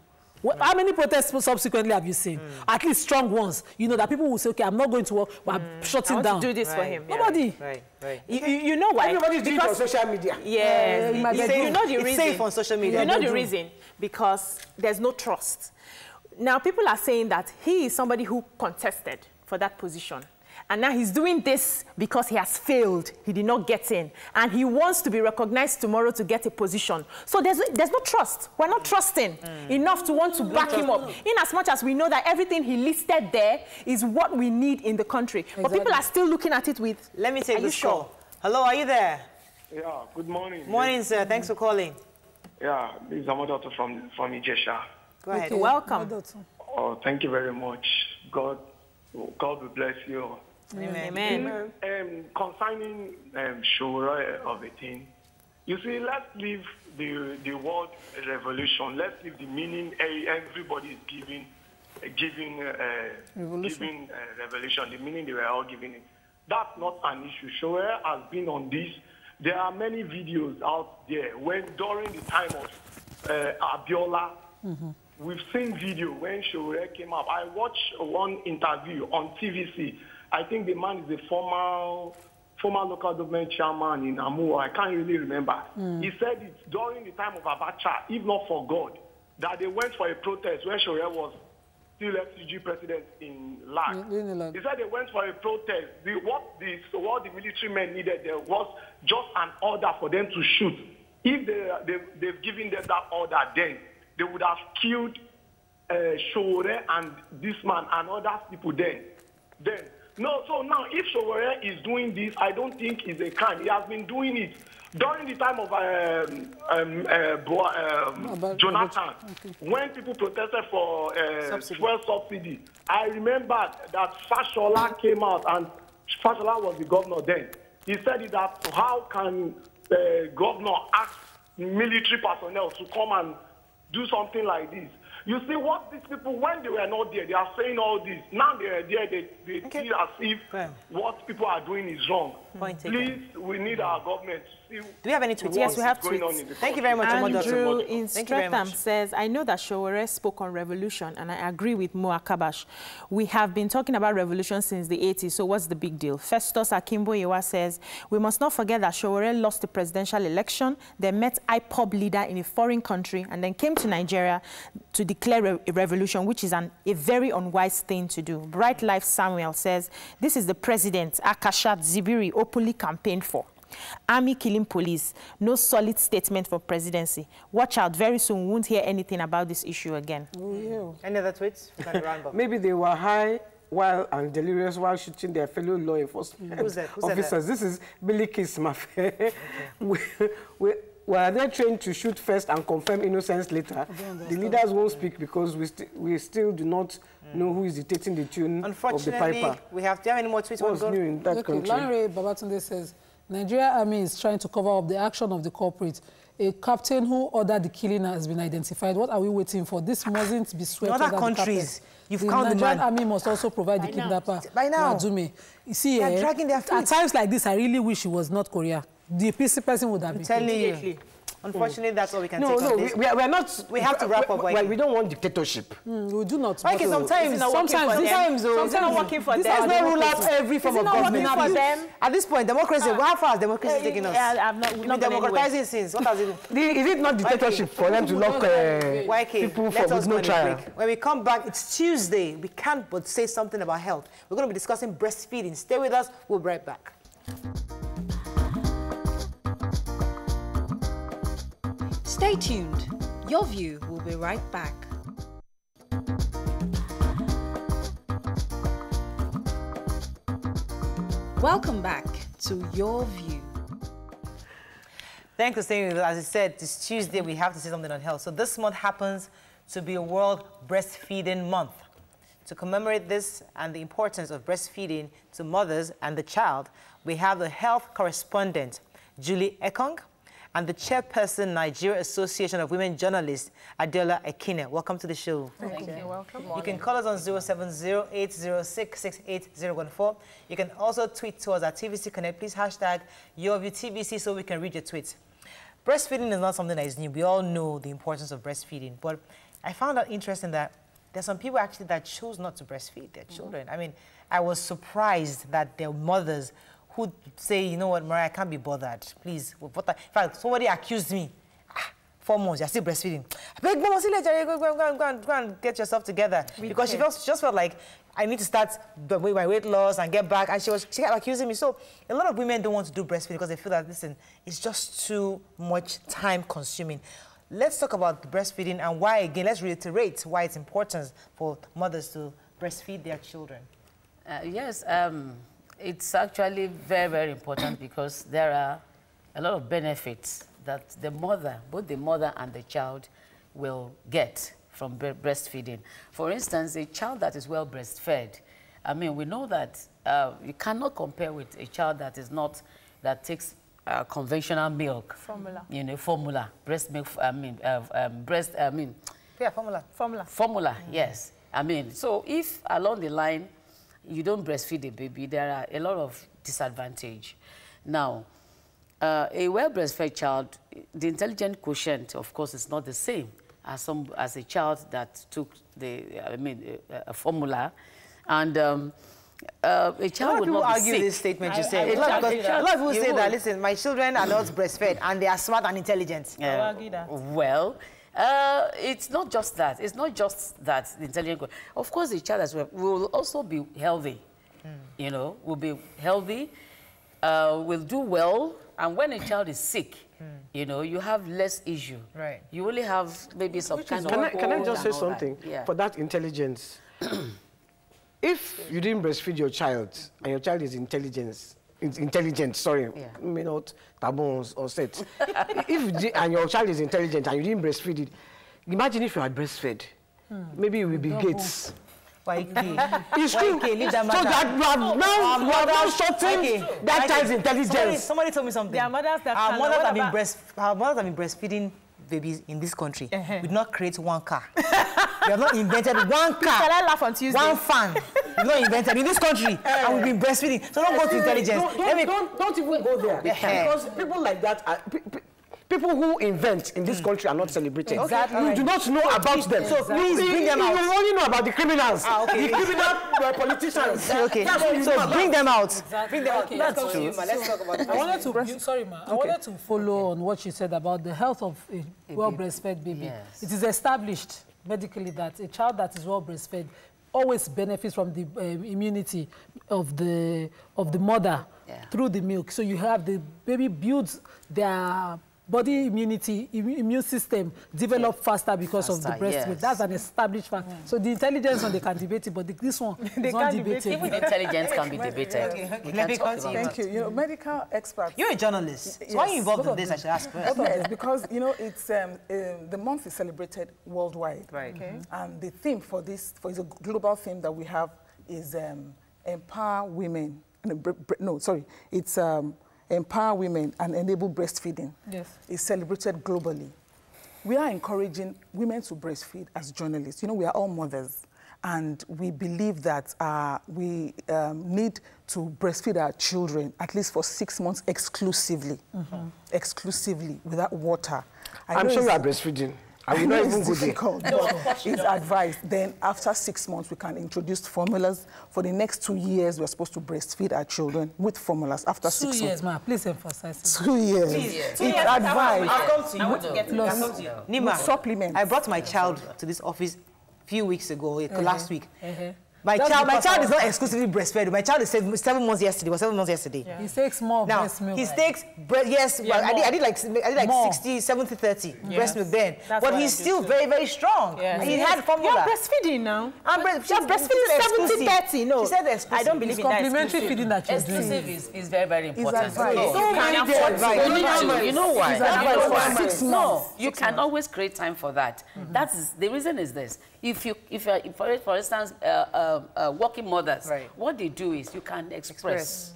How many protests subsequently have you seen? At least strong ones. You know, that people will say, okay, I'm not going to work, but I'm shutting down. To do this for him. Nobody. You know why? Everybody's doing it on social media. Yes. You know the reason. It's safe on social media. You know the reason? Because there's no trust. Now, people are saying that he is somebody who contested for that position. And now he's doing this because he has failed. He did not get in. And he wants to be recognized tomorrow to get a position. So there's no trust. We're not trusting enough to want to back him up. In as much as we know that everything he listed there is what we need in the country. Exactly. But people are still looking at it with, let me take this call. Hello, are you there? Yeah, good morning. Morning, sir. Thanks for calling. Yeah, this is Amodoto from Ijesha. Go ahead. Okay. Welcome. Oh, thank you very much. God will bless you. Amen. Concerning Shura of a thing, you see, let's leave the word revolution. Let's leave the meaning everybody is giving revolution, the meaning they were all giving it. That's not an issue. Shura has been on this. There are many videos out there when during the time of Abiola, we've seen video when Shura came up. I watched one interview on TVC. I think the man is a former local government chairman in Amua. I can't really remember. He said it's during the time of Abacha, if not for God, that they went for a protest when Shura was still FCG president in LAC. He said they went for a protest. What the military men needed there was just an order for them to shoot. If they've given them that order, then they would have killed Showore and this man and other people then. No, so now if Showore is doing this, I don't think it's a crime. He has been doing it during the time of Jonathan, when people protested for fuel subsidy. I remember that Fashola came out, and Fashola was the governor then. He said that how can the governor ask military personnel to come and do something like this? You see what these people, when they were not there, they are saying all this. Now they are there, they feel as if what people are doing is wrong. Please, we need our government to see. Do we have any tweets? Yes, we have tweets. Thank you very much, Andrew in Streatham says, I know that Showore spoke on revolution, and I agree with Mo Akabash. We have been talking about revolution since the 80s, so what's the big deal? Festus Akimbo Yewa says, we must not forget that Showore lost the presidential election, then met IPOB leader in a foreign country, and then came to Nigeria to declare a revolution, which is a very unwise thing to do. Bright Life Samuel says, this is the president Akashat Zibiri openly campaigned for. Army killing police, no solid statement for presidency. Watch out, very soon we won't hear anything about this issue again. Any other tweets? Maybe they were high and delirious while shooting their fellow law enforcement officers. This is Billy Kismafe. Were they trained to shoot first and confirm innocence later? The leaders won't speak because we still do not know who is dictating the tune of the piper. Unfortunately, we have to have any more tweets. What's new in that country? Lanre Babatunde says, Nigeria Army is trying to cover up the action of the culprit. A captain who ordered the killing has been identified. What are we waiting for? This mustn't be swept under countries. You've counted the Nigerian Army must also provide the kidnapper. By now. Wadume. You see, dragging their feet. At times like this, I really wish it was North Korea. The PC person would have been telling you. Unfortunately, that's all we can take on this. We're not. We have to wrap up. Well, we don't want dictatorship. We do not. Okay, sometimes it's not working for them. This has not ruled out every form of government. For them. At this point, democracy. How far has democracy taken us? I've not democratizing since. What has it? Is it not dictatorship for them to lock people with no trial? When we come back, it's Tuesday. We can't but say something about health. We're going to be discussing breastfeeding. Stay with us. We'll be right back. Stay tuned. Your View will be right back. Welcome back to Your View. Thanks for staying with us. As I said, this Tuesday we have to say something on health. So this month happens to be a World Breastfeeding Month. To commemorate this and the importance of breastfeeding to mothers and the child, we have the health correspondent, Julie Ekong, and the chairperson, Nigeria Association of Women Journalists, Adela Ekine. Welcome to the show. Thank you. Welcome. You can call us on 070-806-68014. You can also tweet to us at TVC Connect. Please hashtag YourViewTVC so we can read your tweets. Breastfeeding is not something that is new. We all know the importance of breastfeeding. But I found out interesting that there's some people actually that choose not to breastfeed their children. I mean, I was surprised that their mothers who say, you know what, Mariah, I can't be bothered. Please. In fact, somebody accused me. 4 months, you're still breastfeeding. Beg Mama, go and get yourself together. Because she just felt like I need to start my weight loss and get back. And she kept accusing me. So a lot of women don't want to do breastfeeding because they feel that, listen, it's just too much time consuming. Let's talk about breastfeeding and why, again, let's reiterate why it's important for mothers to breastfeed their children. Yes. It's actually very, very important because there are a lot of benefits that the mother, both the mother and the child, will get from breastfeeding. For instance, a child that is well breastfed, I mean, we know that you cannot compare with a child that is not, that takes conventional milk. Formula. You know, formula. Breast milk, Yeah, formula. Formula, yes. I mean, so if along the line you don't breastfeed a baby, there are a lot of disadvantage. Now, a well-breastfed child, the intelligent quotient, of course, is not the same as a child that took a formula, and a child would not be sick. A lot of people argue this statement you said. A lot of people say that, listen, my children are not breastfed and they are smart and intelligent. I'll argue that. Well, it's not just that. It's not just that, the intelligent. Of course, the child as well will also be healthy. You know, will be healthy, will do well. And when a child is sick, you know, you have less issue. Right. You only have maybe some kind of... Can I just say something? Yeah. For that intelligence, if you didn't breastfeed your child, and your child is intelligent, sorry, may not taboons or set. And your child is intelligent and you didn't breastfeed it, imagine if you had breastfed. Maybe it will be Gates. It's true. So that you are now shorting that child's intelligence. Somebody told me something. There are mothers that our mothers have been breastfeeding babies in this country. We did not create one car. We have not invented one car. Shall I laugh on Tuesday? One fan. We've not invented in this country, and we've been breastfeeding. So don't go to intelligence. Don't even go there. Because people like that are... People who invent in this country are not celebrated. Exactly. You do not know about them. So please bring them out. You only know about the criminals. The criminal politicians. Okay. So bring them out. Exactly. Bring them out. That's true. Let's talk about it. I wanted to follow on what you said about the health of a well-breastfed baby. Yes. It is established medically that a child that is well-breastfed always benefits from the immunity of the mother through the milk. So you have the baby builds their body immunity, immune system develop faster because of the breast milk. That's an established fact. So the intelligence one, they can debate it, but this one is not debated. Even intelligence can be debated. Let me continue. Thank you. You know, medical experts. You're a journalist. So why are you involved in this? I should ask first. Yes, because, you know, it's the month is celebrated worldwide. Right. Okay. And the theme for this, it's a global theme that we have is empower women. No, sorry. It's empower women and enable breastfeeding. Yes. Is celebrated globally. We are encouraging women to breastfeed as journalists. You know, we are all mothers, and we believe that we need to breastfeed our children at least for 6 months exclusively. Exclusively, without water. I'm sure you are breastfeeding. I will not even go difficult, but it's advised. Then after 6 months, we can introduce formulas. For the next 2 years, we're supposed to breastfeed our children with formulas after 6 months. 2 years, ma. Please emphasize it. 2 years. It's advised. I'll come to you. I want to get Nima, supplements. I brought my child to this office a few weeks ago, last week. My child is not exclusively breastfed. My child is 7 months yesterday. Was 7 months yesterday. He takes more breast milk. He takes I did like 60, 70, 30 breast milk then. But he's still very, very strong. He had formula. You're breastfeeding now. I'm breastfeeding 70-30. No, she said exclusive. I don't believe in that. Complimentary feeding that you're doing. Exclusive is very, very important. You know why? No, you can always create time for that. That is the reason is this. If for instance, working mothers, what they do is you can express.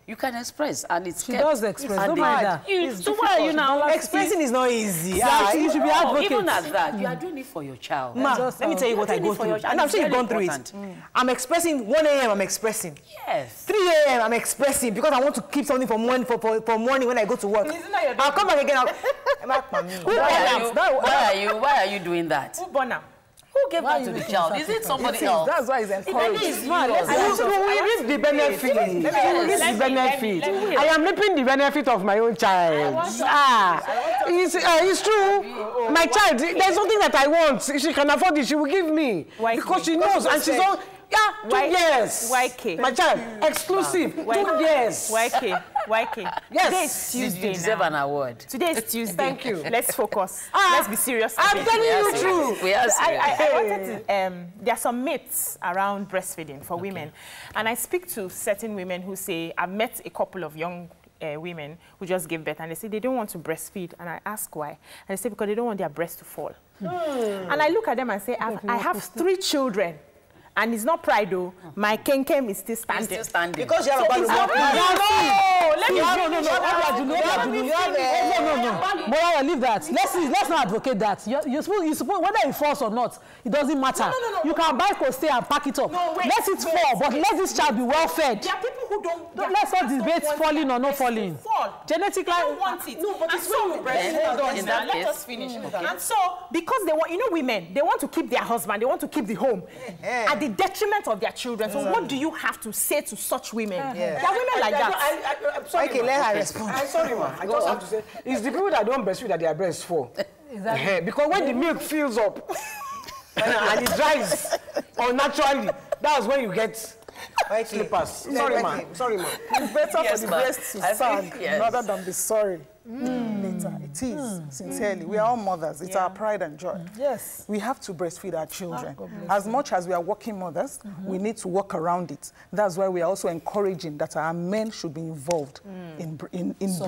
You can express, and it's she does express. Don't mind that. So why are you now expressing? Is not easy. You should be advocate. Even at that, you are doing it for your child. Ma, let me tell you what I go through, and I'm sure you've gone through it. I'm expressing 1 a.m. I'm expressing. Yes. 3 a.m. I'm expressing because I want to keep something for morning for morning when I go to work. I'll come back again. Why are you doing that? Who born now? Who gave that to the child? Is it somebody else? That's why it's encouraged. We reap the benefit. I am reaping the benefit of my own child. It's true. My child, there's something that I want. If she can afford it, she will give me. Because she knows, and she's all... 2 years. YK. My child, exclusive. 2 years. YK. Yes. Today is Tuesday. You deserve an award. Today is Tuesday. Thank you. Let's focus. Let's be serious. I'm telling you the truth. I wanted to, there are some myths around breastfeeding for women. And I speak to certain women who say, I've met a couple of young women who just gave birth, and they say they don't want to breastfeed. And I ask why. And they say because they don't want their breast to fall. And I look at them and say, I have 3 children. And it's not pride, though. My kenkem is still standing. It's still standing. Because you have a balloon. No, leave that. Let's not advocate that. You suppose whether it falls or not, it doesn't matter. No. You can buy stay and pack it up. No, wait, let it fall, but let this child be well fed. There are people who don't. Let's not debate falling or not falling. Genetically, they don't want it. No, but it's when we breastfeed. Let us finish. And so, because they want, women, they want to keep their husband, they want to keep the home at the detriment of their children. So, what do you have to say to such women? There are women like that. I'm sorry. Okay, let her respond. I'm sorry, ma. I just have to say, it's the people that don't breastfeed that they are breast for. Exactly. Because when the milk fills up and it dries unnaturally, that's when you get slippers. Sorry, ma. Sorry, ma. It's better for the breast to sag rather than be sorry. Later. It is, sincerely. We are all mothers. It's our pride and joy. Yes. We have to breastfeed our children. As much as we are working mothers, we need to work around it. That's why we are also encouraging that our men should be involved in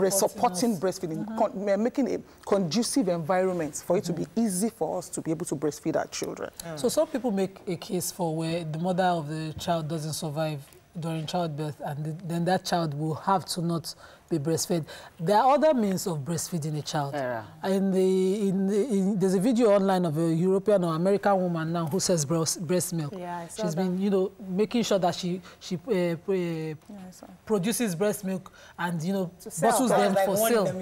supporting breastfeeding, making a conducive environment for it to be easy for us to be able to breastfeed our children. So some people make a case for where the mother of the child doesn't survive during childbirth, and then that child will have to not be breastfed. There are other means of breastfeeding a child. There's a video online of a European or American woman now who sells breast milk. Yeah, she's been, making sure that she produces breast milk and, bottles them for sale.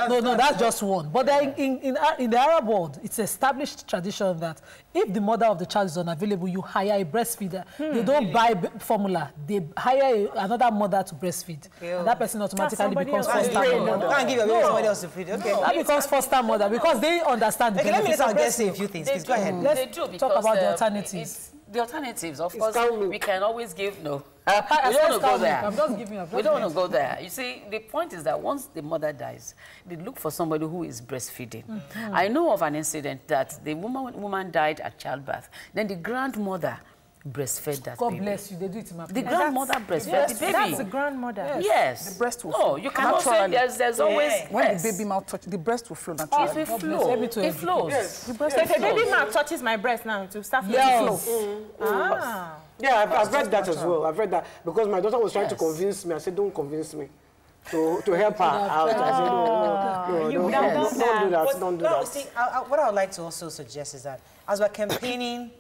No, that's just one. But in the Arab world, it's established tradition that if the mother of the child is unavailable, you hire a breastfeeder. They don't buy formula. They hire another mother to breastfeed. And that person automatically becomes foster mother. Can't give away somebody else to feed. Okay. That becomes foster mother because they understand. Okay, let me say a few things. Please go ahead. Let's talk about the alternatives. The alternatives, of course, we can always give no. We don't want to go there. I'm just giving up. We don't want to go there. You see, the point is that once the mother dies, they look for somebody who is breastfeeding. I know of an incident that the woman died at childbirth. Then the grandmother breastfed that baby. God bless you. They do it in my The grandmother breastfed the baby. That's the grandmother. Yes. The breast will flow. flow. You cannot say there's always... When the baby mouth touches, the breast will flow naturally. It will flow. It flows. Yes. So if a baby mouth touches my breast now, to start flowing. Yeah, I've read that as well. I've read that because my daughter was trying to convince me. I said, don't convince me. To help her out. I said, no, don't do that. See, what I would like to also suggest is that as we're campaigning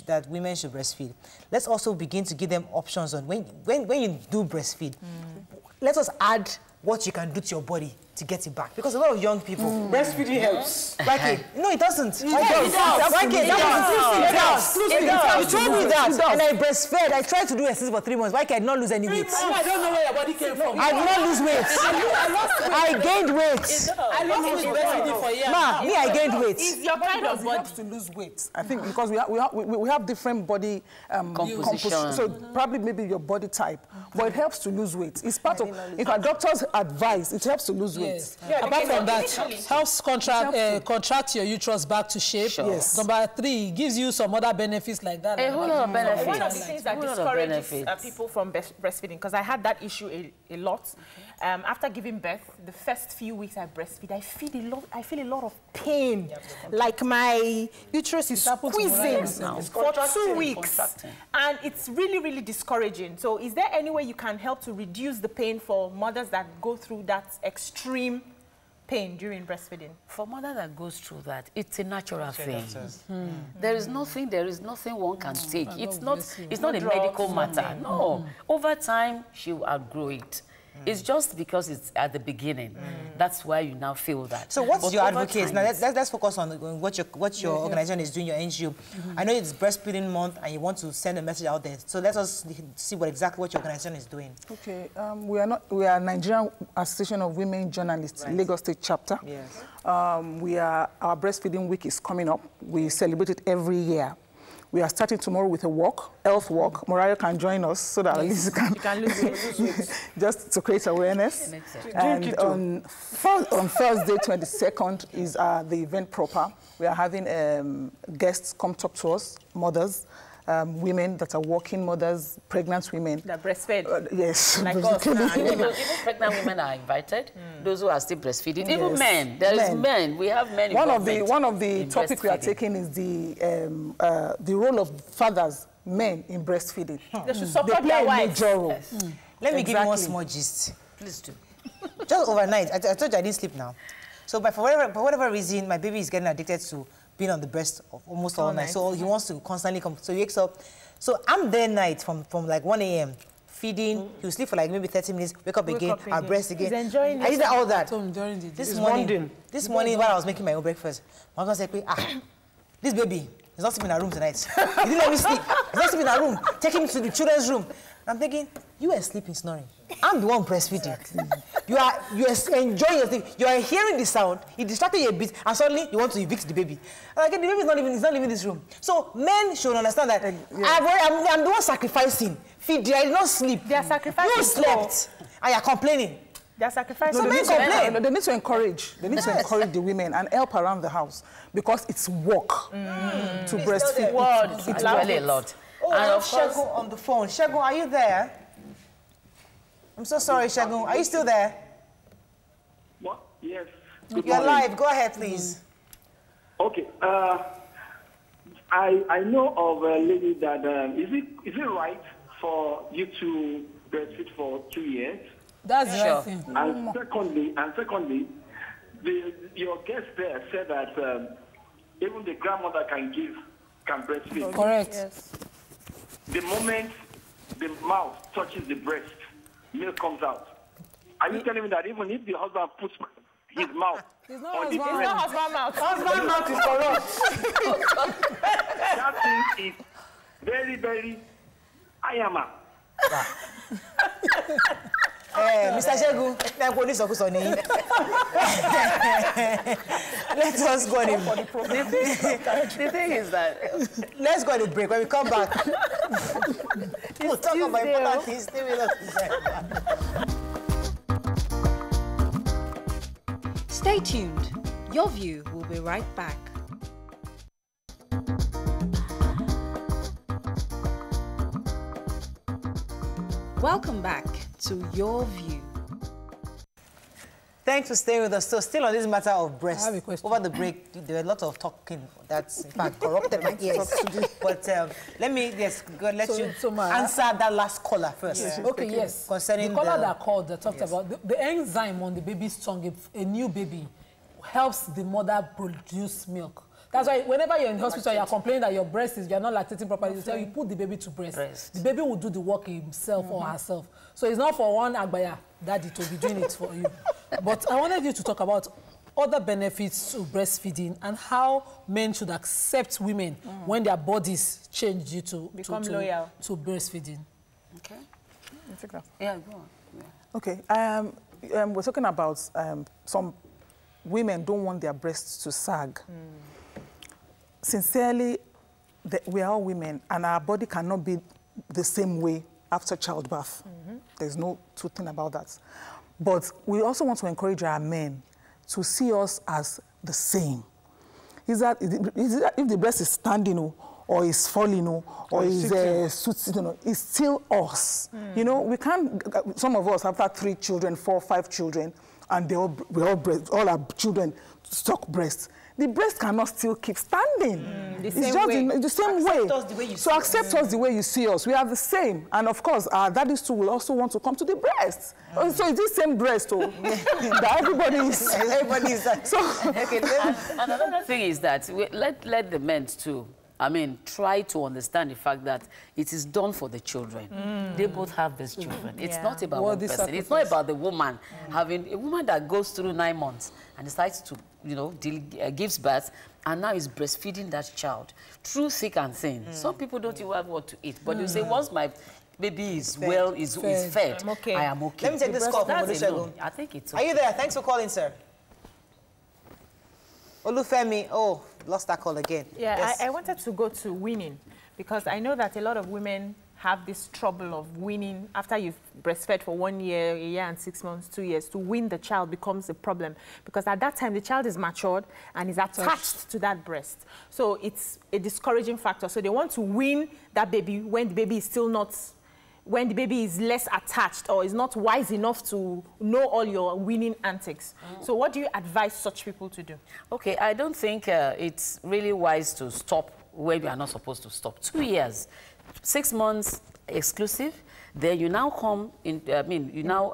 that women should breastfeed, let's also begin to give them options on when you do breastfeed. Let us add what you can do to your body to get it back. Because a lot of young people... Breastfeeding helps. No, it doesn't. It does. You told me that. And I breastfed. I tried to do exercise for 3 months. Why can I not lose any weight? I don't know where your body came from. I did not lose weight. I gained weight. I lost breastfeeding for years. Me, I gained weight. It's your kind of body. To lose weight. I think because we have different body composition. So probably maybe your body type. But it helps to lose weight. It's part of... If our doctors advise, it helps to lose weight. Yes. Yeah, apart from that, helps contract your uterus back to shape. Sure. Yes. Number 3, gives you some other benefits like that. A whole lot of benefits. One of the things that discourages people from breastfeeding, because I had that issue a lot. After giving birth, the first few weeks I breastfeed, I feel a lot of pain. Like my uterus is squeezing for 2 weeks. And it's really, really discouraging. So is there any way you can help to reduce the pain for mothers that go through that extreme pain during breastfeeding? For mother that goes through that, it's a natural thing. There is nothing one can take. It's not a medical matter. No. Over time, she will outgrow it. It's just because it's at the beginning. That's why you now feel that. So what's your advocacy? Now let's focus on what your organization is doing, your NGO. I know it's breastfeeding month and you want to send a message out there. So let us see exactly what your organization is doing. Okay, we are Nigerian Association of Women Journalists, Lagos State chapter. Yes. Our breastfeeding week is coming up. We celebrate it every year. We are starting tomorrow with a health walk. Mariah can join us so that at least you can lose weight. Just to create awareness. And on Thursday, 22nd, is the event proper. We are having guests come talk to us, mothers, women that are working mothers, pregnant women. That breastfed. Yes. Like us. Even pregnant women are invited. Those who are still breastfeeding. Yes. Even men. There is men. We have men. One of the topics we are taking is the role of fathers men in breastfeeding. They should support their wives. Yes. Let me give you one small gist. Please do. Just overnight, I told you I didn't sleep now. So for whatever reason, my baby is getting addicted to being on the breast almost all night. So he wants to constantly come. So he wakes up. So I'm there night from like 1 a.m. feeding. He'll sleep for like maybe 30 minutes, wake up again, I'll breast again. He's enjoying it. I did all that. So enjoying it. This morning while I was making my own breakfast, my husband said, this baby is not sleeping in our room tonight. He didn't let me sleep. He's not sleeping in our room. Take him to the children's room. I'm thinking, you are sleeping, snoring. I'm the one breastfeeding. You are enjoying your thing. You are hearing the sound. He distracted you a bit, and suddenly you want to evict the baby. And again, the baby is not leaving this room. So men should understand that I'm the one sacrificing. Feed. I did not sleep. They are sacrificing. You slept, and you're complaining. They are sacrificing. No, they need to encourage. They need to encourage the women and help around the house because it's work to breastfeed. It's really a lot. Oh, and of course, Shagun on the phone. Shagun, are you there? I'm so sorry, Shagun. Are you still there? What? Yes. You're live. Go ahead, please. Okay. I know of a lady that is it right for you to breastfeed for 2 years? That's sure. Right. And secondly, your guest there said that even the grandmother can breastfeed. Correct. Yes. The moment the mouth touches the breast, milk comes out. Are you telling me that even if the husband puts his mouth on the breast, Husband mouth. Husband mouth is correct. that thing is very, very ayama. Mr. Shagun, let us go on The thing is that... Let's go on a break. When we come back, we'll talk about important things. Stay with us. Stay tuned. Your View will be right back. Welcome back to Your View. Thanks for staying with us. So still on this matter of breast, I have a question. over the break, there were a lot of talking that's, in fact, corrupted my ears. But let me answer that last caller first. Yes. Okay, yes. Concerning the caller that called, that talked about the enzyme on the baby's tongue, a new baby, helps the mother produce milk. That's why whenever you're in the hospital, you're complaining that your breast is, you're not lactating properly, they tell you put the baby to breast. The baby will do the work himself or herself. So it's not for one agbaya daddy to be doing it for you. But I wanted you to talk about other benefits to breastfeeding and how men should accept women when their bodies change due to become loyal to breastfeeding. Okay. Yeah, go on. Yeah. Okay. We're talking about some women don't want their breasts to sag. Sincerely, we are all women, and our body cannot be the same way after childbirth. There's no truth about that. But we also want to encourage our men to see us as the same. Is that if the breast is standing or is falling or is it's still us. You know, we can't, some of us after 3 children, 4, 5 children, and all our children suck breasts. The breast cannot still keep standing. It's just the same way. So accept us the way you see us. We are the same. And of course, our daddies too will also want to come to the breast. So it's the same breast, that everybody is. So, okay, and another thing is that let the men too, I mean, try to understand the fact that it is done for the children. They both have these children. It's not about one person. It's not about the woman having a woman that goes through 9 months and decides to, you know, gives birth and now is breastfeeding that child through thick and thin. Some people don't even have what to eat, but you say once my baby is fed, okay. I am okay. Let me take this call from Olusegun. I think it's okay. Are you there? Thanks for calling, sir. Olufemi, lost that call again. Yeah, yes. I wanted to go to weaning because I know that a lot of women have this trouble of weaning after you've breastfed for 1 year, 1 year and 6 months, 2 years. To wean the child becomes a problem because at that time the child is matured and is attached to that breast. So it's a discouraging factor. So they want to wean that baby when the baby is still not, when the baby is less attached or is not wise enough to know all your weaning antics. So what do you advise such people to do? Okay, I don't think it's really wise to stop where we are not supposed to stop. 2 years. 6 months exclusive. Then you now come in. I mean, you now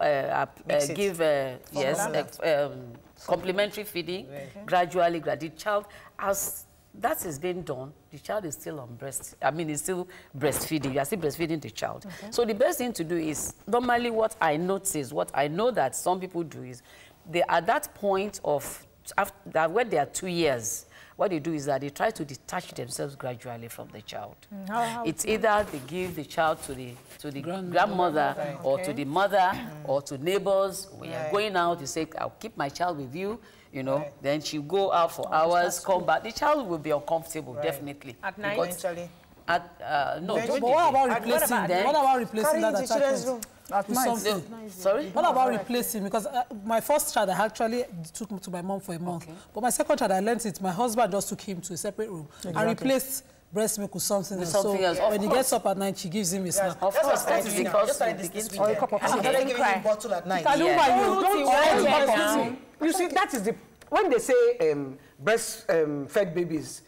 give complementary feeding gradually. The child, as that is being done, the child is still on breast. I mean, it's still breastfeeding. You are still breastfeeding the child. So the best thing to do is normally what I notice, what I know that some people do is they at that point of after when they are 2 years. What they do is that they try to detach themselves gradually from the child. It's either they give the child to the grandmother or to the mother or to neighbors. When you're going out, you say, I'll keep my child with you, you know. Then she'll go out for hours, come back. The child will be uncomfortable, definitely. At night? No. But what about replacing them? What about replacing that attachment? Sorry? What about replacing? Because my first child, I actually took him to my mom for a month. But my second child, I learned it. My husband just took him to a separate room and replaced breast milk with something else. So when he gets up at night, she gives him a snack. Of course, that is because or a cup of tea. They give him bottle at night. You see, that is the when they say breast-fed babies,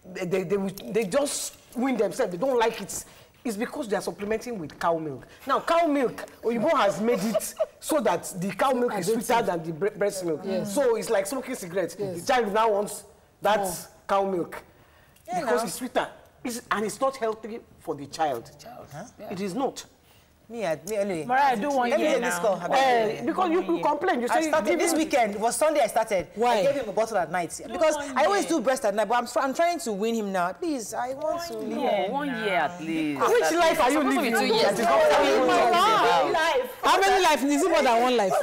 they just win themselves. They don't like it. It's because they are supplementing with cow milk. Now, cow milk, Oyibo has made it so that the cow milk is sweeter than the breast milk. So it's like smoking cigarettes. The child now wants that cow milk because it's sweeter. And it's not healthy for the child. It is not. Anyway. Mariah, I do 1 year now. Because you complain. You say this weekend, it was Sunday I started. Why? I gave him a bottle at night. Because I always do breast at night, but I'm trying to win him now. Please, I want to leave him. 1 year at least. Which life are you living? 2 years. How many lives? Is it more than one life?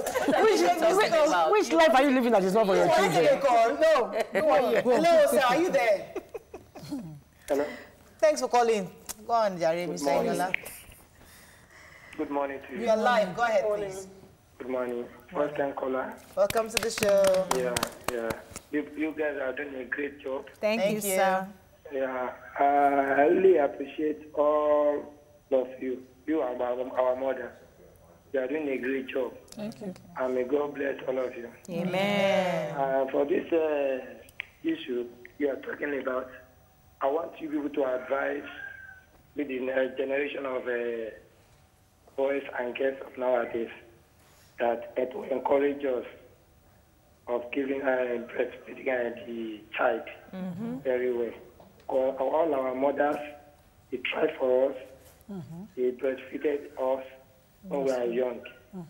Which life are you living that is not for your children? No. Hello, sir. Are you there? Hello. Thanks for calling. Go on, Jare, Mr. Eniola. Good morning to you. You are live. Go ahead, please. Good morning. First time caller. Welcome to the show. Yeah. You guys are doing a great job. Thank you, sir. Yeah. I really appreciate all of you. You are our mother. You are doing a great job. Thank you. And may God bless all of you. Amen. For this issue you are talking about, I want you people to advise with the generation of boys and girls of nowadays that it will encourage us of giving breastfeeding the child very well. All our mothers, they tried for us, they breastfeeded us when we were young.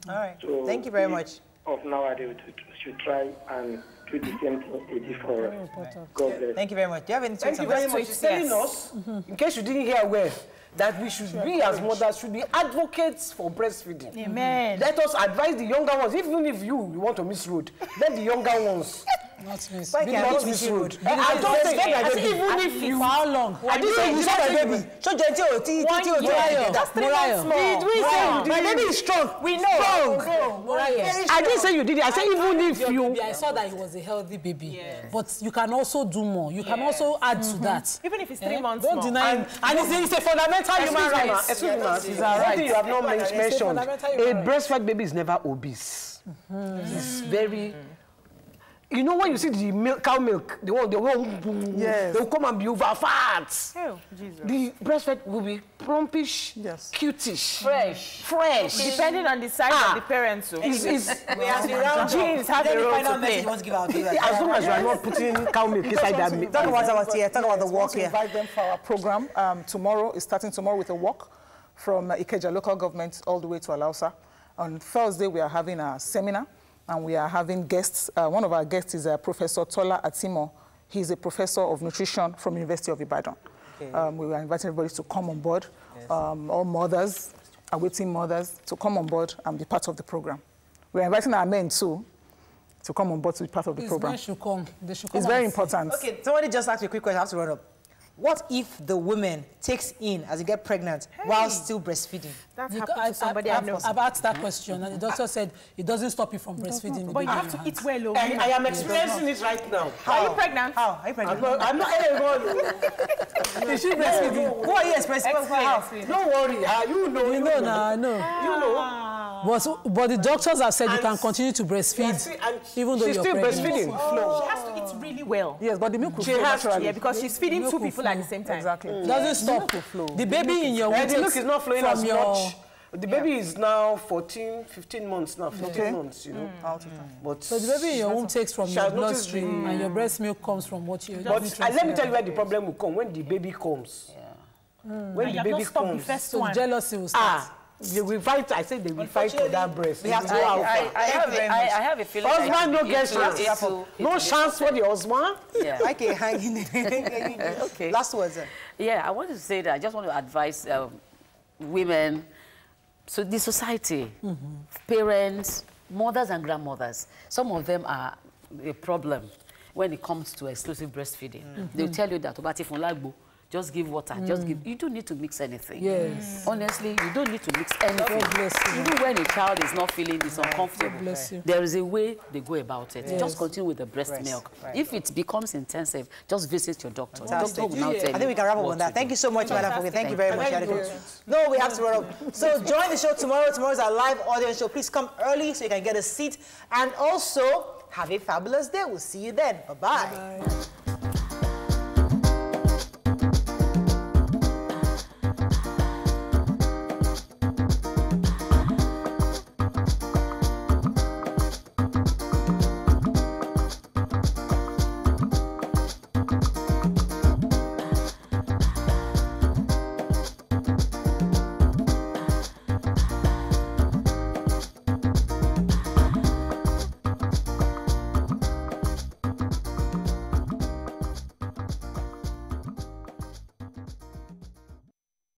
All right. So thank you very much. Of nowadays, should try and do the same thing they did for us. God bless. Thank you very much. Do you have any Thank you very much. It's telling us, in case you didn't hear well, that we should be as mothers, should be advocates for breastfeeding. Amen. Let us advise the younger ones, even if you want to miss road, let the younger ones Not miss. Why can't Not I miss road? I don't think even if you... For how long? I didn't say you saw my baby. So gentle, That's 3 months more. Did we say you did? My baby is strong. We know. I didn't say you did it. I said even if you... I saw that it was a healthy baby. But you can also do more. You can also add to that. Even if it's 3 months more. Don't deny him. And it's a fundamental human right. Excuse me, it's a right. You have not mentioned. A breastfed baby is never obese. It's very... You know when you see the cow milk, they will come and be over fat. Oh, Jesus. The breastfed will be plumpish, cutish, fresh. Depending on the size of the parents. Genes have a role to play. As long as you are not putting cow milk inside that milk. Talk about the walk here. Invite them for our program. Tomorrow is starting tomorrow with a walk from Ikeja local government all the way to Alausa. On Thursday, we are having a seminar. And we are having guests. One of our guests is Professor Tola Atimo. He's a professor of nutrition from University of Ibadan. Okay. We are inviting everybody to come on board, all mothers, awaiting mothers, to come on board and be part of the program. We are inviting our men too to come on board to be part of the program. They should come. It's very important. Okay, somebody just asked me a quick question. I have to run up. What if the woman takes in as you get pregnant while still breastfeeding? That's happened to somebody I know. I've asked that question, and the doctor said it doesn't stop you from breastfeeding. But you have to eat well. I am experiencing it right now. Are you pregnant? How? Are you pregnant? I'm not anyone. Is she breastfeeding? Who are you expressing? Don't worry. You know. You know now, I know. You know. But the doctors have said you can continue to breastfeed even though you're pregnant. She's still breastfeeding. She has to eat eat really well. Yes, but the milk will flow naturally. Yeah, because she's feeding two people at the same time. Exactly. Doesn't stop. The baby in your womb, the milk is not flowing as much. The baby is now 15 months now, 14 months, you know. But so the baby in your womb takes from your bloodstream, and your breast milk comes from what you. But let me tell you where the problem will come when the baby comes. When the baby comes, so jealousy will start. They will fight. I say they will fight for that breast. We have to go out. I have a feeling. Husband no get chance. No chance for the husband. Yeah. Okay, hanging. Okay. Last words. Yeah, I want to say that I just want to advise women. So the society, parents, mothers and grandmothers, some of them are a problem when it comes to exclusive breastfeeding. They'll tell you that just give water, just give. You don't need to mix anything. Yes. Honestly, you don't need to mix anything. Even when a child is not feeling it's uncomfortable, there is a way they go about it. Yes. Just continue with the breast milk. If it becomes intensive, just visit your doctor. Doctor will now tell you. I think we can wrap up on that. Thank you so much, Madam. Thank you very much. No, we have to wrap up. So join the show tomorrow. Tomorrow's our live audience show. Please come early so you can get a seat. And also, have a fabulous day. We'll see you then. Bye-bye.